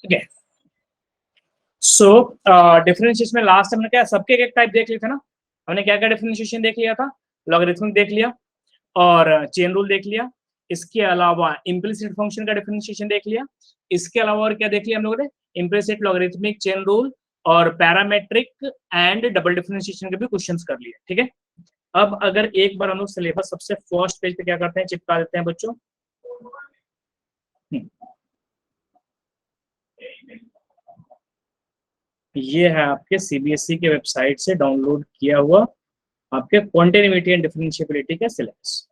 Okay, सो differentiation में last हमने क्या सबके एक टाइप देख लिए थे ना। हमने क्या क्या डिफरेंशिएशन देख लिया था, लॉगरिथमिक देख लिया और चेन रूल देख लिया। इसके अलावा इम्प्लिसिट फंक्शन का डिफरेंशिएशन देख लिया। इसके अलावा और क्या देख लिया हम लोगों ने, इम्प्लिसिट, लॉगरिथमिक, चेन रूल और पैरामेट्रिक एंड डबल डिफरेंशिएशन के भी क्वेश्चंस कर लिए। ठीक है, अब अगर एक बार हम लोग सिलेबस सबसे फर्स्ट पेज पे क्या करते हैं, चिपका देते हैं बच्चों। ये है आपके सीबीएसई के वेबसाइट से डाउनलोड किया हुआ आपके कॉन्टिन्यूटी एंड डिफरेंशिएबिलिटी का सिलेबस।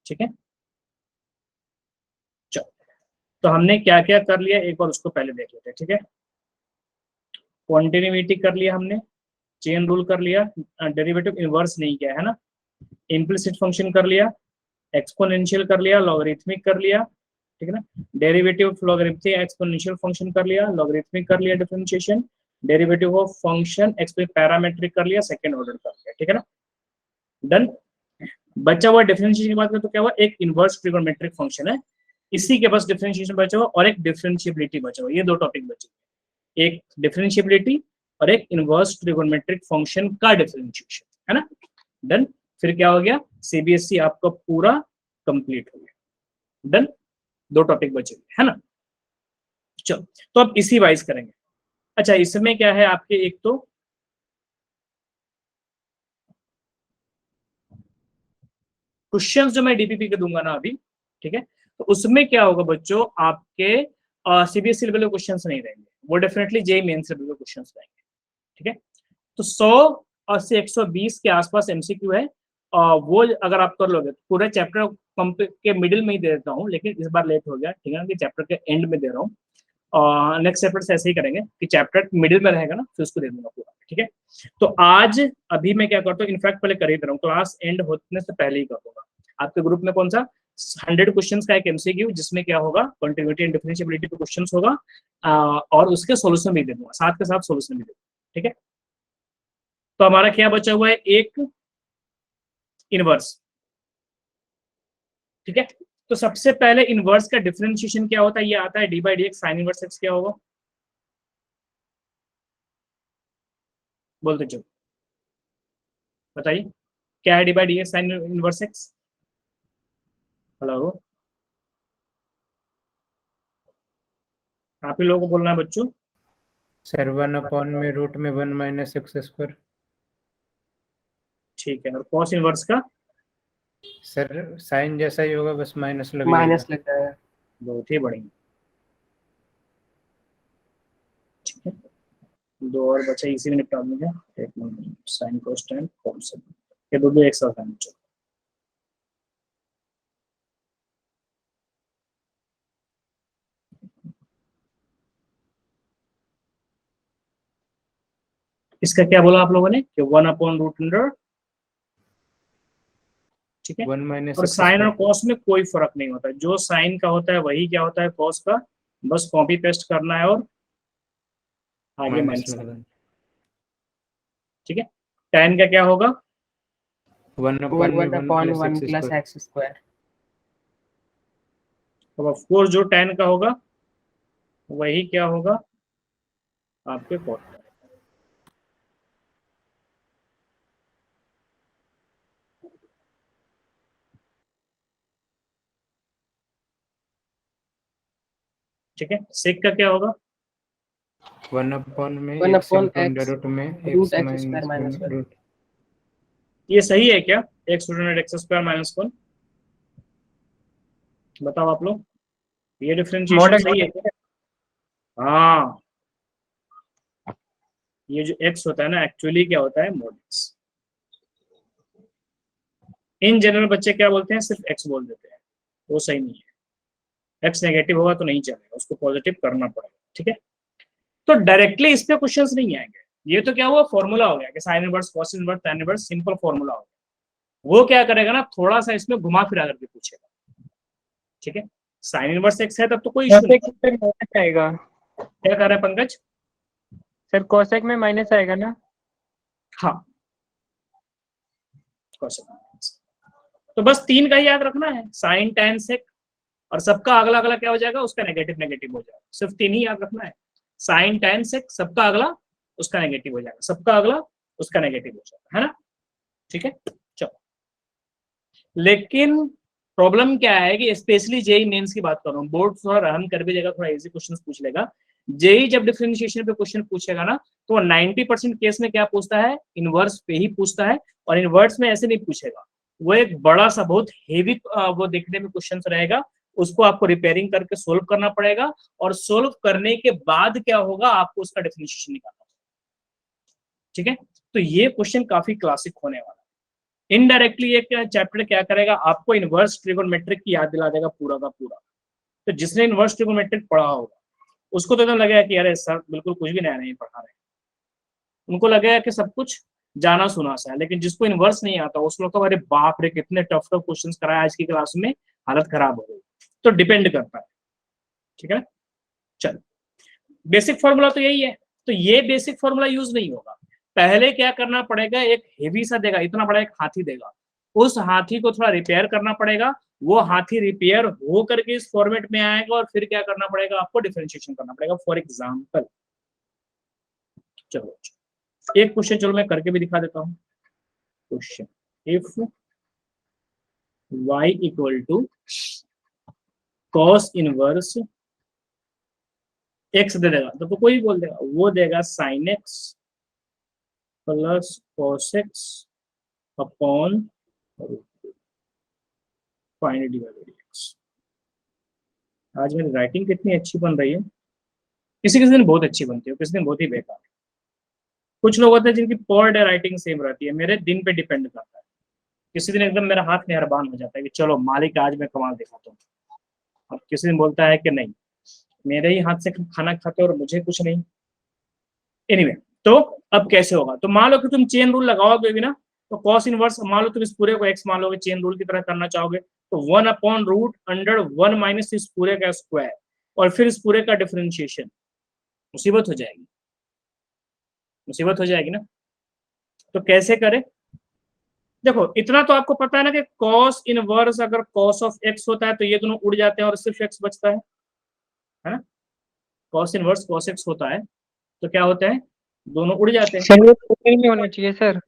ठीक है, चलो तो हमने क्या क्या कर लिया एक बार उसको पहले देख लेते हैं। ठीक है, कॉन्टिन्यूटी कर लिया हमने, चेन रूल कर लिया, डेरिवेटिव इनवर्स नहीं किया है ना, इम्प्लिसिट फंक्शन कर लिया, एक्सपोनेंशियल कर लिया, लॉगरिथमिक कर लिया। ठीक है ना, derivative of logarithmic exponential function कर लिया, लॉगरिथमिक कर लिया differentiation, derivative of function parametric कर लिया, सेकंड ऑर्डर कर लिया। ठीक है ना, डन। बचा हुआ डिफरेंशिएशन की बात करें तो क्या हुआ, एक इनवर्स ट्रिगोनोमेट्रिक फंक्शन है, इसी के पास डिफरेंशिएशन बचा हुआ और एक डिफरेंशिएबिलिटी बचा हुआ। ये दो टॉपिक बचे, एक डिफरेंशिएबिलिटी और एक इनवर्स ट्रिगोनोमेट्रिक फंक्शन का डिफरेंशिएशन, है ना। डन, फिर क्या हो गया, सीबीएसई आपका पूरा कंप्लीट हो गया। डन, दो टॉपिक बचे है ना। चलो तो अब इसी वाइज करेंगे। अच्छा, इसमें क्या है आपके, एक तो क्वेश्चंस जो मैं डीपीपी के दूंगा ना अभी, ठीक है, तो उसमें क्या होगा बच्चों, आपके सीबीएसई लेवल के क्वेश्चंस नहीं रहेंगे, वो डेफिनेटली जेईई मेंस लेवल के क्वेश्चंस रहेंगे। ठीक है, तो 100 से 120 के आसपास एमसीक्यू है, वो अगर आप कर लोगे, पूरे चैप्टर के मिडिल में ही दे देता हूँ, लेकिन इस बार लेट हो गया, ठीक है ना, कि चैप्टर के एंड में दे रहा हूँ। नेक्स्ट चैप्टर से ऐसे ही करेंगे कि चैप्टर मिडिल में रहेगा ना, फिर उसको दे दूंगा पूरा। ठीक है, तो आज अभी मैं क्या करता हूँ, इनफैक्ट पहले कर ही दे रहा हूँ, क्लास एंड होने से पहले ही कर दूंगा। आपके ग्रुप में कौन सा 100 क्वेश्चंस का एक एमसीक्यू, जिसमें क्या होगा, कंटिन्यूटी एंड डिफरेंशिएबिलिटी पे क्वेश्चंस होगा, और उसके सॉल्यूशन भी दे दूंगा, साथ के साथ सॉल्यूशन भी दे दूंगा। ठीक है, तो हमारा क्या बचा हुआ है, एक इनवर्स। ठीक है, तो सबसे पहले इनवर्स का डिफरेंशिएशन क्या होता है, ये आता है D by D x sine inverse x. क्या होगा बोलते चलो, बताइए क्या है D by D x sine inverse x. Hello, आप ही लोगों को बोलना है बच्चों। सर 1 में रूट में 1 माइनस एक्स स्क्वायर। ठीक है, और कॉस इनवर्स का सर साइन जैसा ही होगा, बस माइनस लग माइनस जाएगा। लग जाएगा। बहुत ही बढ़िया। ठीक है, दो और बचे, इसी में निपटा दूंगा। एक minute, sine cos tan cos, ये दो एक साथ आने चाहिए। इसका क्या बोला आप लोगों ने कि 1/√अंडर। ठीक है, 1 माइनस और एक्स साइन और स्क्वायर। कॉस में कोई फर्क नहीं होता, जो साइन का होता है वही क्या होता है कॉस का, बस कॉपी पेस्ट करना है और आगे माइनस माइनस करना है। लगना। ठीक है, tan का क्या होगा, 1/1 प्लस एक्स स्क्वायर। अब ऑफ कोर्स जो tan का होगा वही क्या होगा आपके कॉस का। ठीक है, sec का क्या होगा, 1 में 1 x upon into x root में root x x square minus 1। Root. ये सही है क्या, x root x square minus 1, बताओ आप लोग, ये डिफरेंशिएशन मॉडल सही है क्या। हाँ, ये जो x होता है ना, एक्चुअली क्या होता है मॉडल्स। इन जनरल बच्चे क्या बोलते हैं, सिर्फ x बोल देते हैं, वो सही नहीं है। x नेगेटिव होगा तो नहीं चलेगा, उसको पॉजिटिव करना पड़ेगा। ठीक है, तो डायरेक्टली इस पे क्वेश्चंस नहीं आएंगे। ये तो क्या हुआ, फॉर्मूला हो गया कि sign inverse cos inverse tan inverse, simple formula हो गया। वो क्या करेगा ना, थोड़ा सा इसमें घुमा फिरा करके पूछेगा। ठीक है, साइन इनवर्स x है तब तो कोई इशू नहीं। कोसेक में माइनस आएगा। क्या कर रहा है पंकज, सर कोसेक में माइनस आएगा ना। हाँ कोसेक, तो बस 3 का ही याद रखना है, साइन tan सेक और सबका अगला अगला क्या हो जाएगा, उसका नेगेटिव नेगेटिव हो जाएगा। सिर्फ 3 ही याद रखना है, साइन tan sec सबका अगला उसका नेगेटिव हो जाएगा, सबका अगला उसका नेगेटिव हो जाएगा, है ना, ठीक है। चलो, लेकिन प्रॉब्लम क्या है कि स्पेशली जेई मेंस की बात कर रहा हूँ, बोर्ड थोड़ा रहम कर भी देगा, थोड़ा इजी क्वेश्चन पूछ लेगा। जेई जब डिफरेंशिएशन पे क्वेश्चन पूछेगा ना, तो 90% केस में क्या पूछता है, इनवर्स पे ही पूछता है, और इनवर्स में ऐसे नहीं पूछेगा, वो एक बड़ा सा बहुत हेवी वो देखने में क्वेश्चन रहेगा, उसको आपको रिपेयरिंग करके सोल्व करना पड़ेगा, और सोल्व करने के बाद क्या होगा, आपको उसका डिफरेंशिएशन निकालना, ठीक है। तो ये क्वेश्चन काफी क्लासिक होने वाला है। इनडायरेक्टली एक चैप्टर क्या करेगा, आपको इनवर्स ट्रिगोनोमेट्रिक की याद दिला देगा पूरा का पूरा। तो जिसने इनवर्स ट्रिगोनोमेट्रिक पढ़ा होगा उसको तो लगेगा कि अरे सर बिल्कुल कुछ भी नया नहीं पढ़ा रहे, उनको लगेगा कि सब कुछ जाना सुना सा है। लेकिन जिसको इनवर्स नहीं आता उस लोग को अरे बाप रे कितने टफ टफ क्वेश्चंस कराए आज की क्लास में, हालत खराब हो गई। तो डिपेंड करता है, ठीक है। चलो, बेसिक फॉर्मूला तो यही है, तो ये बेसिक फॉर्मूला यूज नहीं होगा। पहले क्या करना पड़ेगा, एक हेवी सा देगा, इतना बड़ा एक हाथी देगा, उस हाथी को थोड़ा रिपेयर करना पड़ेगा, वो हाथी रिपेयर हो करके इस फॉर्मेट में आएगा, और फिर क्या करना पड़ेगा, आपको डिफरेंशिएशन करना पड़ेगा। फॉर एग्जांपल, चलो एक क्वेश्चन चलो मैं करके भी दिखा देता हूं। Question, if y equal to cos inverse x दे देगा तो कोई बोल देगा, वो देगा sin x plus cos x upon find divided x। आज मेरी राइटिंग कितनी अच्छी बन रही है, किसी किसी दिन बहुत अच्छी बनती है, किसी दिन बहुत ही बेकार। कुछ लोग होते हैं जिनकी पर डे राइटिंग सेम रहती है, मेरे दिन पे डिपेंड करता है। किसी दिन एकदम मेरा हाथ मेहरबान हो जाता है कि चलो मालिक आज मैं कमाल दिखाता हूँ, अब किसी दिन बोलता है कि नहीं मेरे ही हाथ से खाना खाते और मुझे कुछ नहीं। एनीवे, तो अब कैसे होगा, तो मान लो कि तुम चेन रूल लगाओगे भी ना, तो कॉस इनवर्स मान लो तुम इस पूरे को x मान लोगे, चेन रूल की तरह करना चाहोगे, तो 1 अपॉन रूट अंडर 1 माइनस इस पूरे का स्क्वायर, और फिर इस पूरे का डिफरेंशिएशन। मुसीबत हो जाएगी, मुसीबत हो जाएगी ना। तो कैसे करें, देखो इतना तो आपको पता है ना कि cos इनवर्स अगर cos ऑफ x होता है तो ये दोनों उड़ जाते हैं और सिर्फ x बचता है ना। cos इनवर्स cos x होता है तो क्या होता है, दोनों उड़ जाते हैं। सर वो डोमेन में होना चाहिए सर,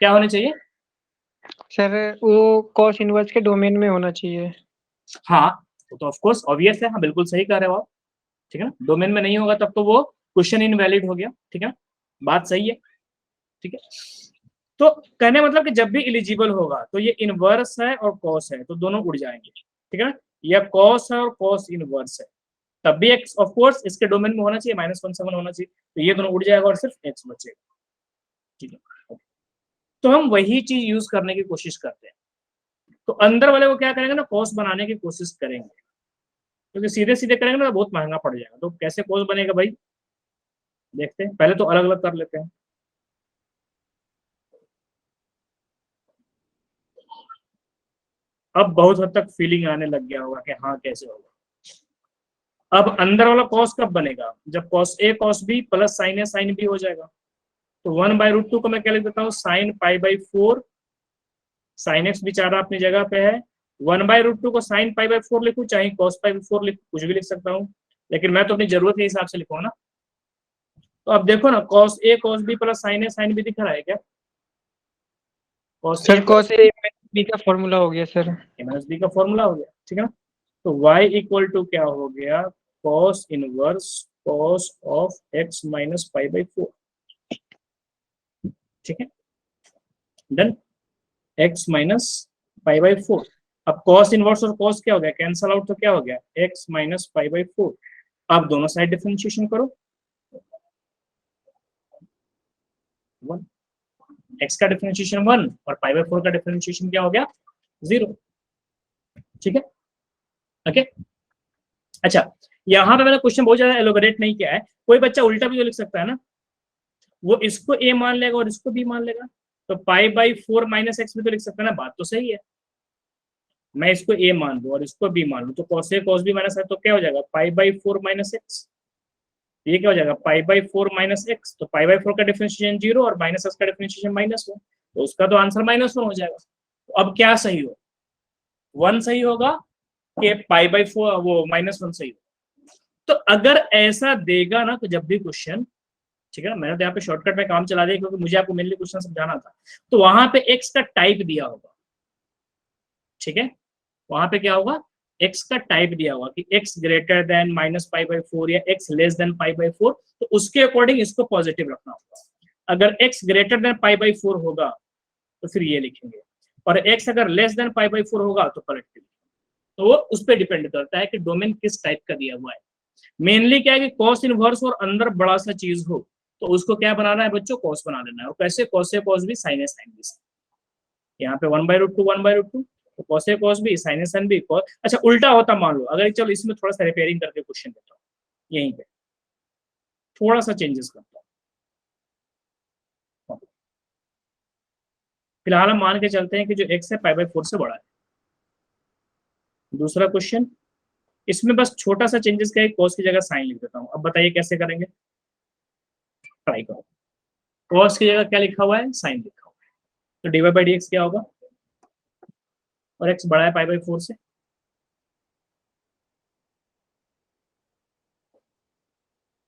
क्या होने चाहिए सर वो कॉस इनवर्स के डोमेन में होना चाहिए। हाँ, तो ऑफ कोर्स ऑब्वियस है, हाँ बिल्कुल सही कह रहे हो आप, ठीक है ना। डोमेन में नहीं होगा तब तो वो क्वेश्चन इनवैलिड हो गया, ठीक है, बात सही है, ठीक है। तो कहने मतलब कि जब भी एलिजिबल होगा तो ये इनवर्स है और कॉस है तो दोनों उड़ जाएंगे, ठीक है ना। या कॉस है और कॉस इनवर्स है तब भी एक्स ऑफ कोर्स इसके डोमेन में होना चाहिए, -1/7 होना चाहिए, तो ये दोनों उड़ जाएगा और सिर्फ एक्स बचेगा, ठीक है। तो हम वही चीज यूज करने की कोशिश करते हैं, तो अंदर वाले को क्या करेंगे ना, कॉस बनाने की कोशिश करेंगे, क्योंकि सीधे सीधे करेंगे ना बहुत महंगा पड़ जाएगा। तो कैसे कॉस बनेगा भाई, देखते हैं, पहले तो अलग अलग कर लेते हैं। अब बहुत हद तक फीलिंग आने लग गया होगा कि हाँ कैसे होगा। अब अंदर वाला कॉस कब बनेगा, जब cos A cos B plus sine A sine B हो जाएगा। तो 1/√2 को मैं क्या लिख देता हूँ, साइन π/4, साइन एक्स बेचारा अपनी जगह पे है, 1/√2 को साइन π/4 लिखूं चाहे cos π/4 लिखूं, कुछ भी लिख सकता हूँ, लेकिन मैं तो अपनी जरूरत के हिसाब से लिखूंगा ना। तो अब देखो ना, cos a cos b plus sine A sine B दिख रहा है क्या, सर cos a b का फॉर्मूला हो गया सर, b का फॉर्मूला हो गया, ठीक है ना। तो y इक्वल टू क्या हो गया, cos inverse cos of x minus π/4, ठीक है, डन, x माइनस π/4। अब cos इनवर्स और cos क्या हो गया, कैंसल आउट, तो क्या हो गया x माइनस π/4। अब दोनों साइड डिफरेंशिएशन करो, 1, x का डिफरेंशिएशन 1 और π/4 का डिफरेंशिएशन क्या हो गया 0, ठीक है, ओके। अच्छा, यहाँ पे मैंने क्वेश्चन बहुत ज्यादा एलोबरेट नहीं किया है, कोई बच्चा उल्टा भी तो लिख सकता है ना, वो इसको a मान लेगा और इसको b मान लेगा, तो π/4 माइनस एक्स भी तो लिख सकता है ना, बात तो सही है। मैं इसको a मान लूं और इसको b मान लूं, तो cos a cos b minus है तो क्या हो जाएगा π/4 माइनस एक्स, ये क्या हो जाएगा π/4 माइनस एक्स, तो π/4 का डिफरेंशिएशन 0 और माइनस एक्स का डिफरेंशिएशन -1, तो उसका तो आंसर -1 हो जाएगा। तो अब क्या सही हो, 1 सही होगा कि π/4 वो -1 सही हो। तो अगर ऐसा देगा ना, तो जब भी क्वेश्चन, ठीक है ना, मैंने तो यहाँ पे शॉर्टकट में काम चला दिया क्योंकि मुझे आपको मेनली क्वेश्चन समझाना था, तो वहां पे x का टाइप दिया होगा, ठीक है, वहां पे क्या होगा, x का टाइप दिया होगा कि x ग्रेटर देन -π/4 या x लेस देन π/4, तो उसके अकॉर्डिंग इसको पॉजिटिव रखना होगा। अगर x ग्रेटर देन π/4 होगा तो फिर ये लिखेंगे, और x अगर लेस देन π/4 होगा तो पलट के, तो वो उस पर डिपेंड करता है कि डोमेन किस टाइप का दिया हुआ है। मेनली क्या है कि कॉस इनवर्स और अंदर बड़ा सा चीज हो तो उसको क्या बनाना है बच्चों, कॉस बना लेना है। और कैसे, cos A cos B sign A sine B. यहाँ पे 1/√2 1/√2, तो cos A cos B sign A sine B cos. अच्छा उल्टा होता मान लो, अगर चलो इसमें थोड़ा सा रिपेयरिंग करके क्वेश्चन देता हूँ, यहीं पे थोड़ा सा चेंजेस करता हूँ। फिलहाल हम मान के चलते हैं कि जो x है π/4 से बड़ा है। दूसरा क्वेश्चन, इसमें बस छोटा सा चेंजेस क्या है, कॉस की जगह साइन लिख देता हूँ। अब बताइए कैसे करेंगे, ट्राई करो। कॉस की जगह क्या लिखा हुआ है, साइन लिखा हुआ है, तो dy/dx क्या होगा, और x बड़ा है π/4 से,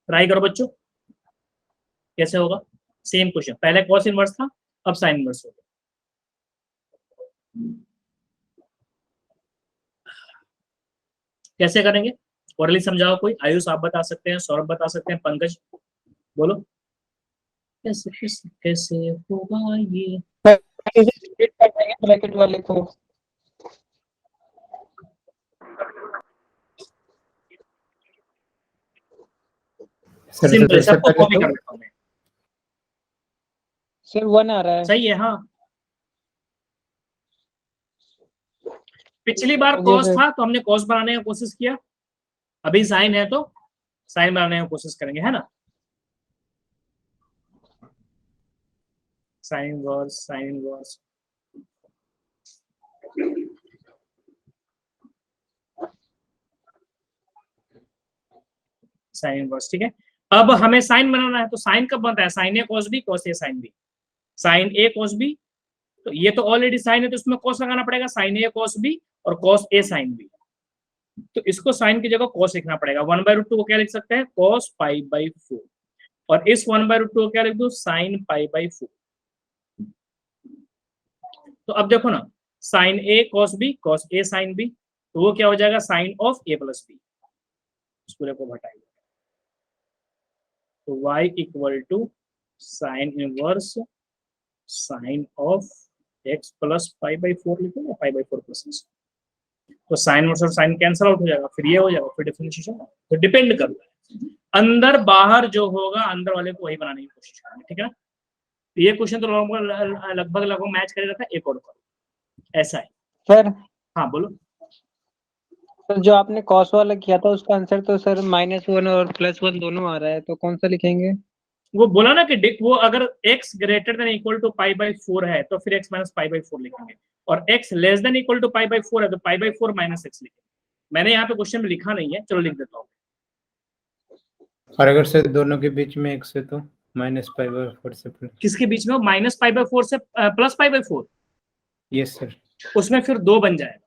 ट्राई करो बच्चों कैसे होगा। सेम क्वेश्चन, पहले कॉस इनवर्स था, अब साइन इनवर्स हो गया। कैसे करेंगे, ओरली समझाओ कोई, आयुष आप बता सकते हैं, सौरभ बता सकते हैं, पंकज बोलो कैसे कैसे कैसे होगा ये। ब्रैकेट वाले को। सर सिंपल, सबसे सबको पहले कॉपी तो कर देता हूं मैं। सर 1 आ रहा है। सही है, हाँ, पिछली बार जी कॉस सर। था तो हमने कॉस बनाने की कोशिश किया, अभी साइन है तो साइन बनाने की कोशिश करेंगे, है ना। Sine verse sine verse, sine verse, ठीक है। अब हमें साइन बनाना है, तो साइन कब बनता है, sign A cos B cos A sine B, sign A cos B, तो ये तो ऑलरेडी साइन है तो इसमें कॉस लगाना पड़ेगा, साइन ए कॉस बी और कॉस ए साइन बी, तो इसको साइन की जगह कॉस लिखना पड़ेगा। 1/√2 को क्या लिख सकते हैं, कॉस π/4, और इस 1/√2 को क्या लिख दो, साइन π/4। तो अब देखो ना, sine A cos B cos A sine B, तो वो क्या हो जाएगा, sine of A plus B, इस पूरे को घटाएंगे, तो y equal to sine inverse sine of x plus π/4 लिखो, π/4 प्लस x, तो साइन वर्स और साइन कैंसिल आउट हो जाएगा, फिर ये हो जाएगा, फिर डिफरेंशिएशन। तो डिपेंड करता है, अंदर बाहर जो होगा अंदर वाले को वही बनाने की कोशिश करेंगे, ठीक है ना। ये क्वेश्चन तो लगभग लगभग मैच कर रहा था, एक और करो, ऐसा है। सर हाँ बोलो। सर जो आपने कॉस वाला किया था उसका आंसर तो सर -1 और +1 दोनों आ रहा है, तो कौन सा लिखेंगे। वो बोला ना कि वो अगर x greater than equal to π/4 है तो फिर x माइनस π/4 लिखेंगे, और x less than equal to π/4 है तो π/4 माइनस x लिखेंगे। मैंने यहाँ पे क्वेश्चन में लिखा नहीं है, चलो लिख देता हूँ। और अगर से दोनों के बीच में x है तो -π/4 से प्लस। किसके बीच में, -π/4 से प्लस π/4, यस सर। उसमें फिर 2 बन जाएगा,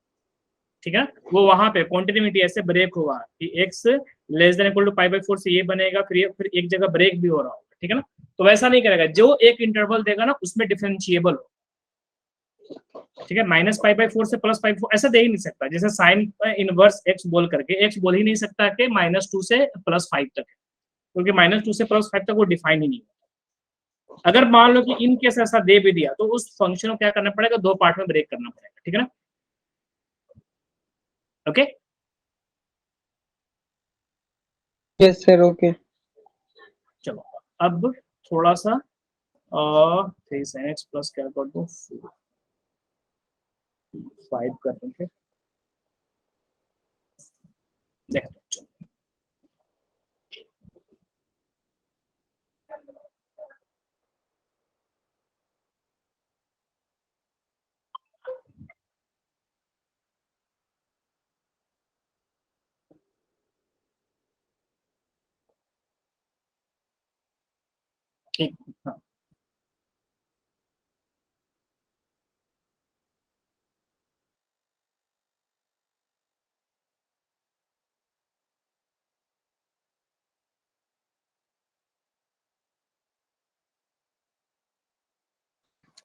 ठीक है। वो वहां पे कॉन्टिन्यूटी ऐसे ब्रेक होगा कि x less than equal to π/4 से ये बनेगा, फिर एक जगह ब्रेक भी हो रहा होगा, ठीक है ना। तो वैसा नहीं करेगा, जो एक इंटरवल देगा ना उसमें डिफरेंशिएबल हो, ठीक है। -π/4 से +π/4 ऐसा दे ही नहीं सकता, जैसे साइन इनवर्स x बोल करके x बोल ही नहीं सकता कि -2 से +5 तक है, क्योंकि -2 से +5 तक वो डिफाइन ही नहीं है। अगर मान लो कि इन केस ऐसा दे भी दिया तो उस फंक्शन को क्या करना पड़ेगा, 2 पार्ट में ब्रेक करना पड़ेगा, ठीक है ना। Okay yes sir okay. चलो अब थोड़ा सा 3 sin x प्लस क्या कर दो, 5 कर देंगे, देखते हैं, चलो। ठीक, हाँ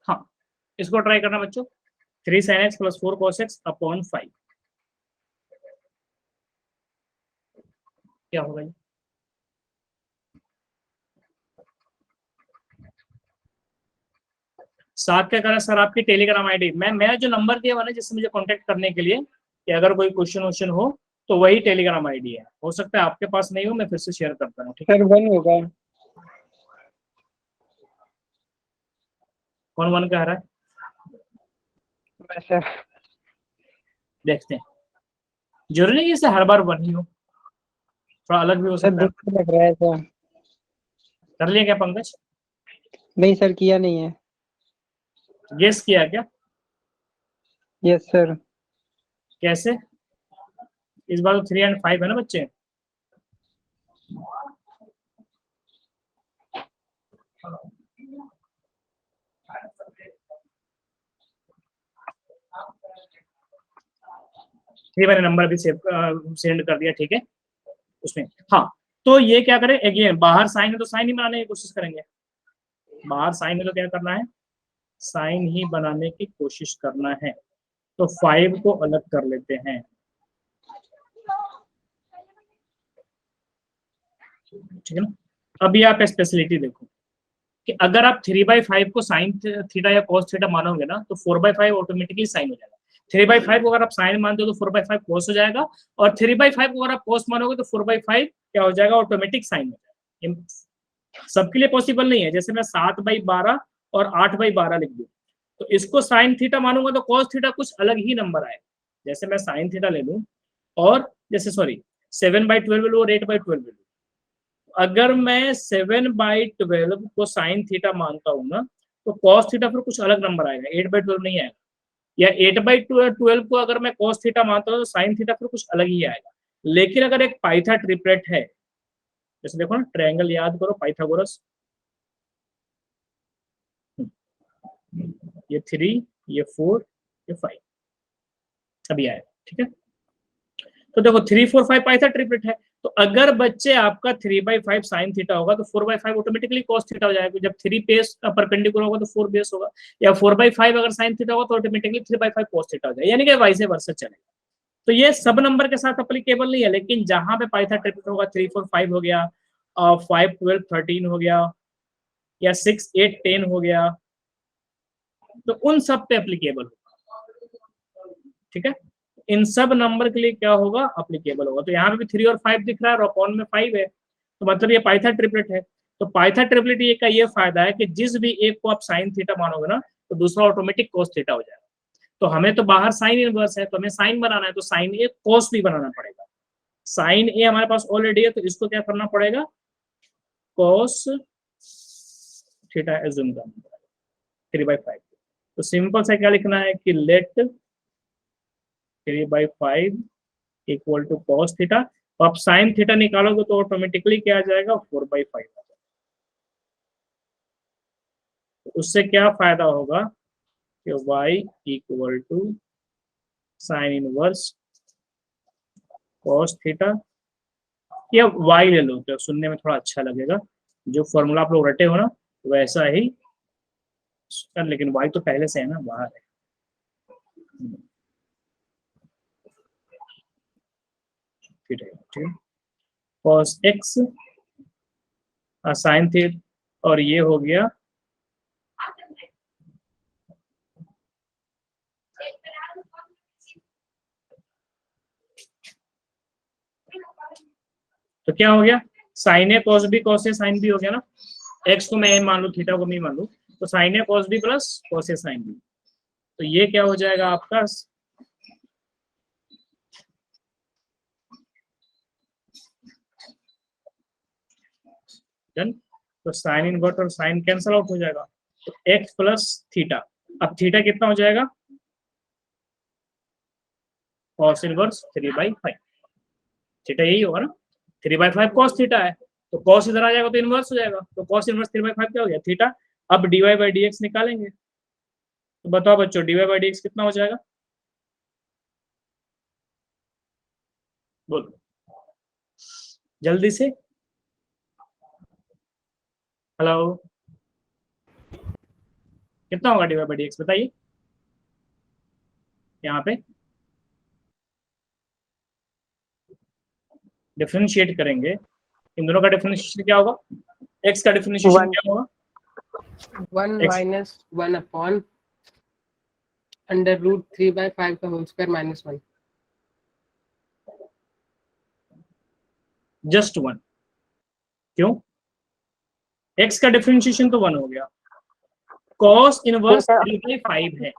हाँ, इसको ट्राई करना बच्चों, 3 sin x plus 4 cos x upon 5 क्या होगा ये? साथ क्या करें सर, आपकी टेलीग्राम आईडी मैं जो नंबर दिया हुआ ना जिससे मुझे कांटेक्ट करने के लिए, कि अगर कोई क्वेश्चन वोश्चन हो तो वही टेलीग्राम आईडी है। हो सकता है आपके पास नहीं हो, मैं फिर से शेयर करता हूँ, ठीक है? सर 1 होगा। कौन 1 कह रहा है? मैं सर देखते हैं, जरूरी नहीं है इसे हर बार 1 ही हो, थोड़ा अलग भी हो सर सकता है। दुख तो लग रहा है सर। कर लिया क्या पंकज? नहीं सर, किया नहीं है। गेस किया क्या? Yes sir. कैसे? इस बार तो 3 and 5 है ना बच्चे। ये मैंने नंबर भी सेंड कर दिया, ठीक है उसमें। हाँ, तो ये क्या करें, अगेन बाहर साइन है तो साइन ही बनाने की कोशिश करेंगे। बाहर साइन है तो क्या करना है, साइन ही बनाने की कोशिश करना है। तो 5 को अलग कर लेते हैं, ठीक है ना? अभी आप स्पेशलिटी देखो कि अगर आप 3/5 को साइन थीटा या कॉस थीटा मानोगे ना तो 4/5 ऑटोमेटिकली साइन हो जाएगा। 3/5 को अगर आप साइन मानते हो तो 4/5 कॉस हो जाएगा, और 3/5 को अगर आप कॉस मानोगे तो 4/5 क्या हो जाएगा, ऑटोमेटिक साइन हो जाएगा। सबके लिए पॉसिबल नहीं है, जैसे मैं 7/12 और 8/12 लिख दूं, तो इसको साइन थीटा मानूंगा तो कॉस थीटा कुछ अलग ही नंबर आएगा। जैसे मैं साइन थीटा ले लूं, और जैसे सॉरी 7/12 और 8/12, अगर मैं 7/12 को साइन थीटा मानता हूं ना तो कॉस थीटा फिर कुछ अलग नंबर आएगा, 8/12 नहीं आएगा। या 8/12 को अगर मैं कॉस थीटा मानता हूं तो साइन थीटा फिर कुछ अलग ही आएगा। लेकिन अगर एक पाइथा ट्रिपलेट है, जैसे देखो ना, ट्रायंगल याद करो पाइथागोरस, ये 3, ये 4, ये 5 अभी आया, ठीक है? तो देखो 3, 4, 5 पाइथा ट्रिपलेट है। तो अगर बच्चे आपका 3/5 साइन थीटा होगा तो 4/5 ऑटोमेटिकली कॉस थीटा हो जाएगा। जब 3 बेस परपेंडिकुलर होगा तो 4 बेस होगा, या 4/5 अगर साइन थीटा होगा तो ऑटोमेटिकली 3/5 कॉस थीटा हो जाएगा, यानी कि वाइस वर्सा चलेगा। तो ये सब नंबर के साथ अप्लीकेबल नहीं है, लेकिन जहां पे पाइथा ट्रिपलेट होगा, 3, 4, 5 हो गया, 5, 12, 13 हो गया, या 6, 8, 10 हो गया, तो उन सब पे अप्लीकेबल होगा, ठीक है? इन सब नंबर के लिए क्या होगा, अप्लीकेबल होगा। तो यहाँ पे भी 3 और 5 दिख रहा है और अपॉन में 5 है, तो मतलब ये पाइथा ट्रिपलेट है। तो पाइथा ट्रिपलेट ये का ये फायदा है कि जिस भी एक को आप साइन थीटा मानोगे ना तो दूसरा ऑटोमेटिक कॉस थीटा हो जाएगा। तो हमें तो बाहर साइन इनवर्स है, तो हमें साइन बनाना है, तो साइन ए कॉस भी बनाना पड़ेगा। साइन ए हमारे पास ऑलरेडी है, तो इसको क्या करना पड़ेगा, कॉस थीटा एज्यूम करना पड़ेगा 3/5। तो सिंपल सा क्या लिखना है कि let 3/5 equal to cos theta. तो आप साइन थीटा निकालोगे तो ऑटोमेटिकली क्या आ जाएगा, 4/5। तो उससे क्या फायदा होगा कि y equal to sine inverse cos theta, या y ले लो तो सुनने में थोड़ा अच्छा लगेगा, जो फॉर्मूला आप लोग रटे हो ना वैसा ही, लेकिन y तो पहले से है ना, बाहर है। ठीक है, ठीक है, कॉस एक्स साइन थीटा, और ये हो गया तो क्या हो गया, sign A cos B cos A sine B हो गया ना। एक्स को मैं ए मान लू, थीटा को नहीं मान लू, तो sign A cos B plus cos A sine B, तो ये क्या हो जाएगा आपका, डन। तो साइन इनवर्ट और साइन कैंसल आउट हो जाएगा, तो एक्स प्लस थीटा। अब थीटा कितना हो जाएगा, कॉस इनवर्स 3/5। थीटा यही होगा ना, 3/5 कॉस थीटा है, तो कॉस इधर आ जाएगा तो इनवर्स हो जाएगा, तो कॉस इनवर्स 3/5 क्या हो गया, थीटा। अब dy/dx निकालेंगे, तो बताओ बच्चों dy/dx कितना हो जाएगा, बोलो जल्दी से। हेलो, कितना होगा डिवाइड बाई डी एक्स, बताइए यहाँ पे डिफरेंशिएट करेंगे, इन दोनों का डिफरेंशिएशन क्या होगा, एक्स का डिफरेंशिएशन One. क्या होगा, 1 X. minus 1 upon under root 3/5 का होल स्क्वायर माइनस 1। जस्ट 1, क्यों, एक्स का डिफरेंशिएशन तो 1 हो गया, cos इनवर्स 3/5 है,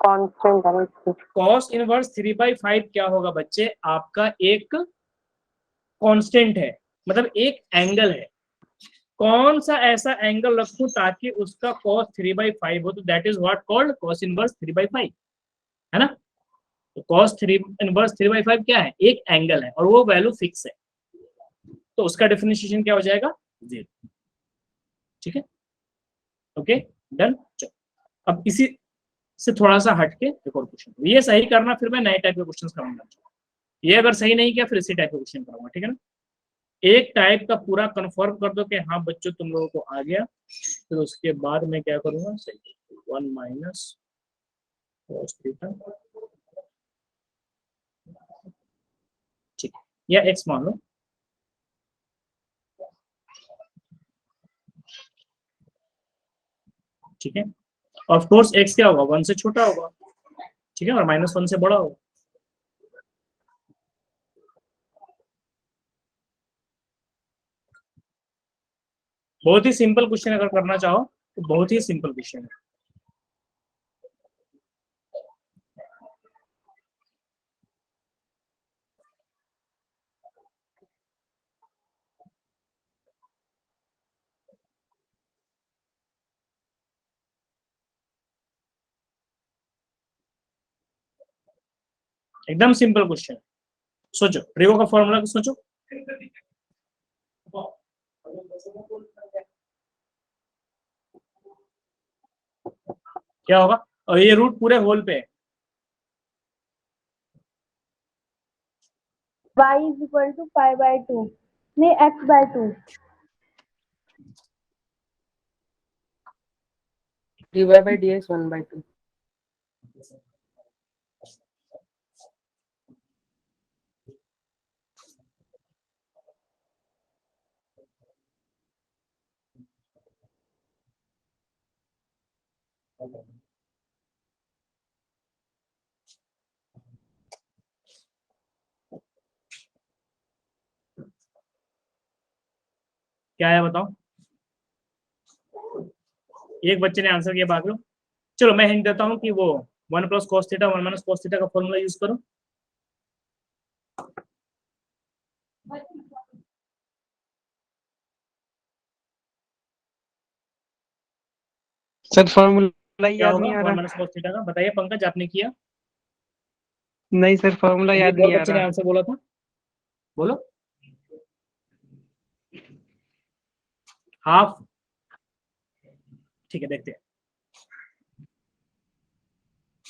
कांस्टेंट है इसकी। cos इनवर्स 3/5 क्या होगा बच्चे, आपका एक कांस्टेंट है, मतलब एक एंगल है, कौन सा ऐसा एंगल रखूं ताकि उसका cos 3/5 हो, तो that is what called cos inverse 3/5, है ना। तो cos 3 इनवर्स 3/5 क्या है, एक एंगल है और वो वैल्यू फिक्स है, तो उसका डिफरेंशिएशन क्या हो जाएगा, 0। ठीक है, ओके डन। चलो अब इसी से थोड़ा सा हटके एक और क्वेश्चन, ये सही करना, फिर मैं नए टाइप के क्वेश्चन कराऊंगा, ये अगर सही नहीं किया फिर इसी टाइप के क्वेश्चन कराऊंगा, ठीक है ना। एक टाइप का पूरा कंफर्म कर दो कि हाँ बच्चों तुम लोगों को आ गया, फिर उसके बाद मैं क्या करूंगा, सही 1 माइनस cos थीटा, ठीक है, या x मान लो, ठीक है, ऑफ कोर्स x क्या होगा, 1 से छोटा होगा, ठीक है, और -1 से बड़ा होगा। बहुत ही सिंपल क्वेश्चन अगर करना चाहो तो बहुत ही सिंपल क्वेश्चन है। एकदम सिंपल क्वेश्चन, सोचो ट्रिगो का फॉर्मूला सोचो, क्या होगा, और ये रूट पूरे होल पे है, y इज इक्वल टू π/2 नहीं x/2। dy by dx 1/2। क्या है बताओ, एक बच्चे ने आंसर किया, बाकी लोग, चलो मैं हिंट देता हूँ कि वो 1 + cos थीटा 1 - cos थीटा का फॉर्मूला यूज करो। सर फॉर्मूला क्या याद होगा नहीं आ 1 रहा। - cos थीटा का, बताइए पंकज आपने किया, नहीं सर फॉर्मूला याद एक और नहीं आ बच्चे ने रहा। आंसर बोला था, बोलो, हाफ, ठीक है देखते हैं,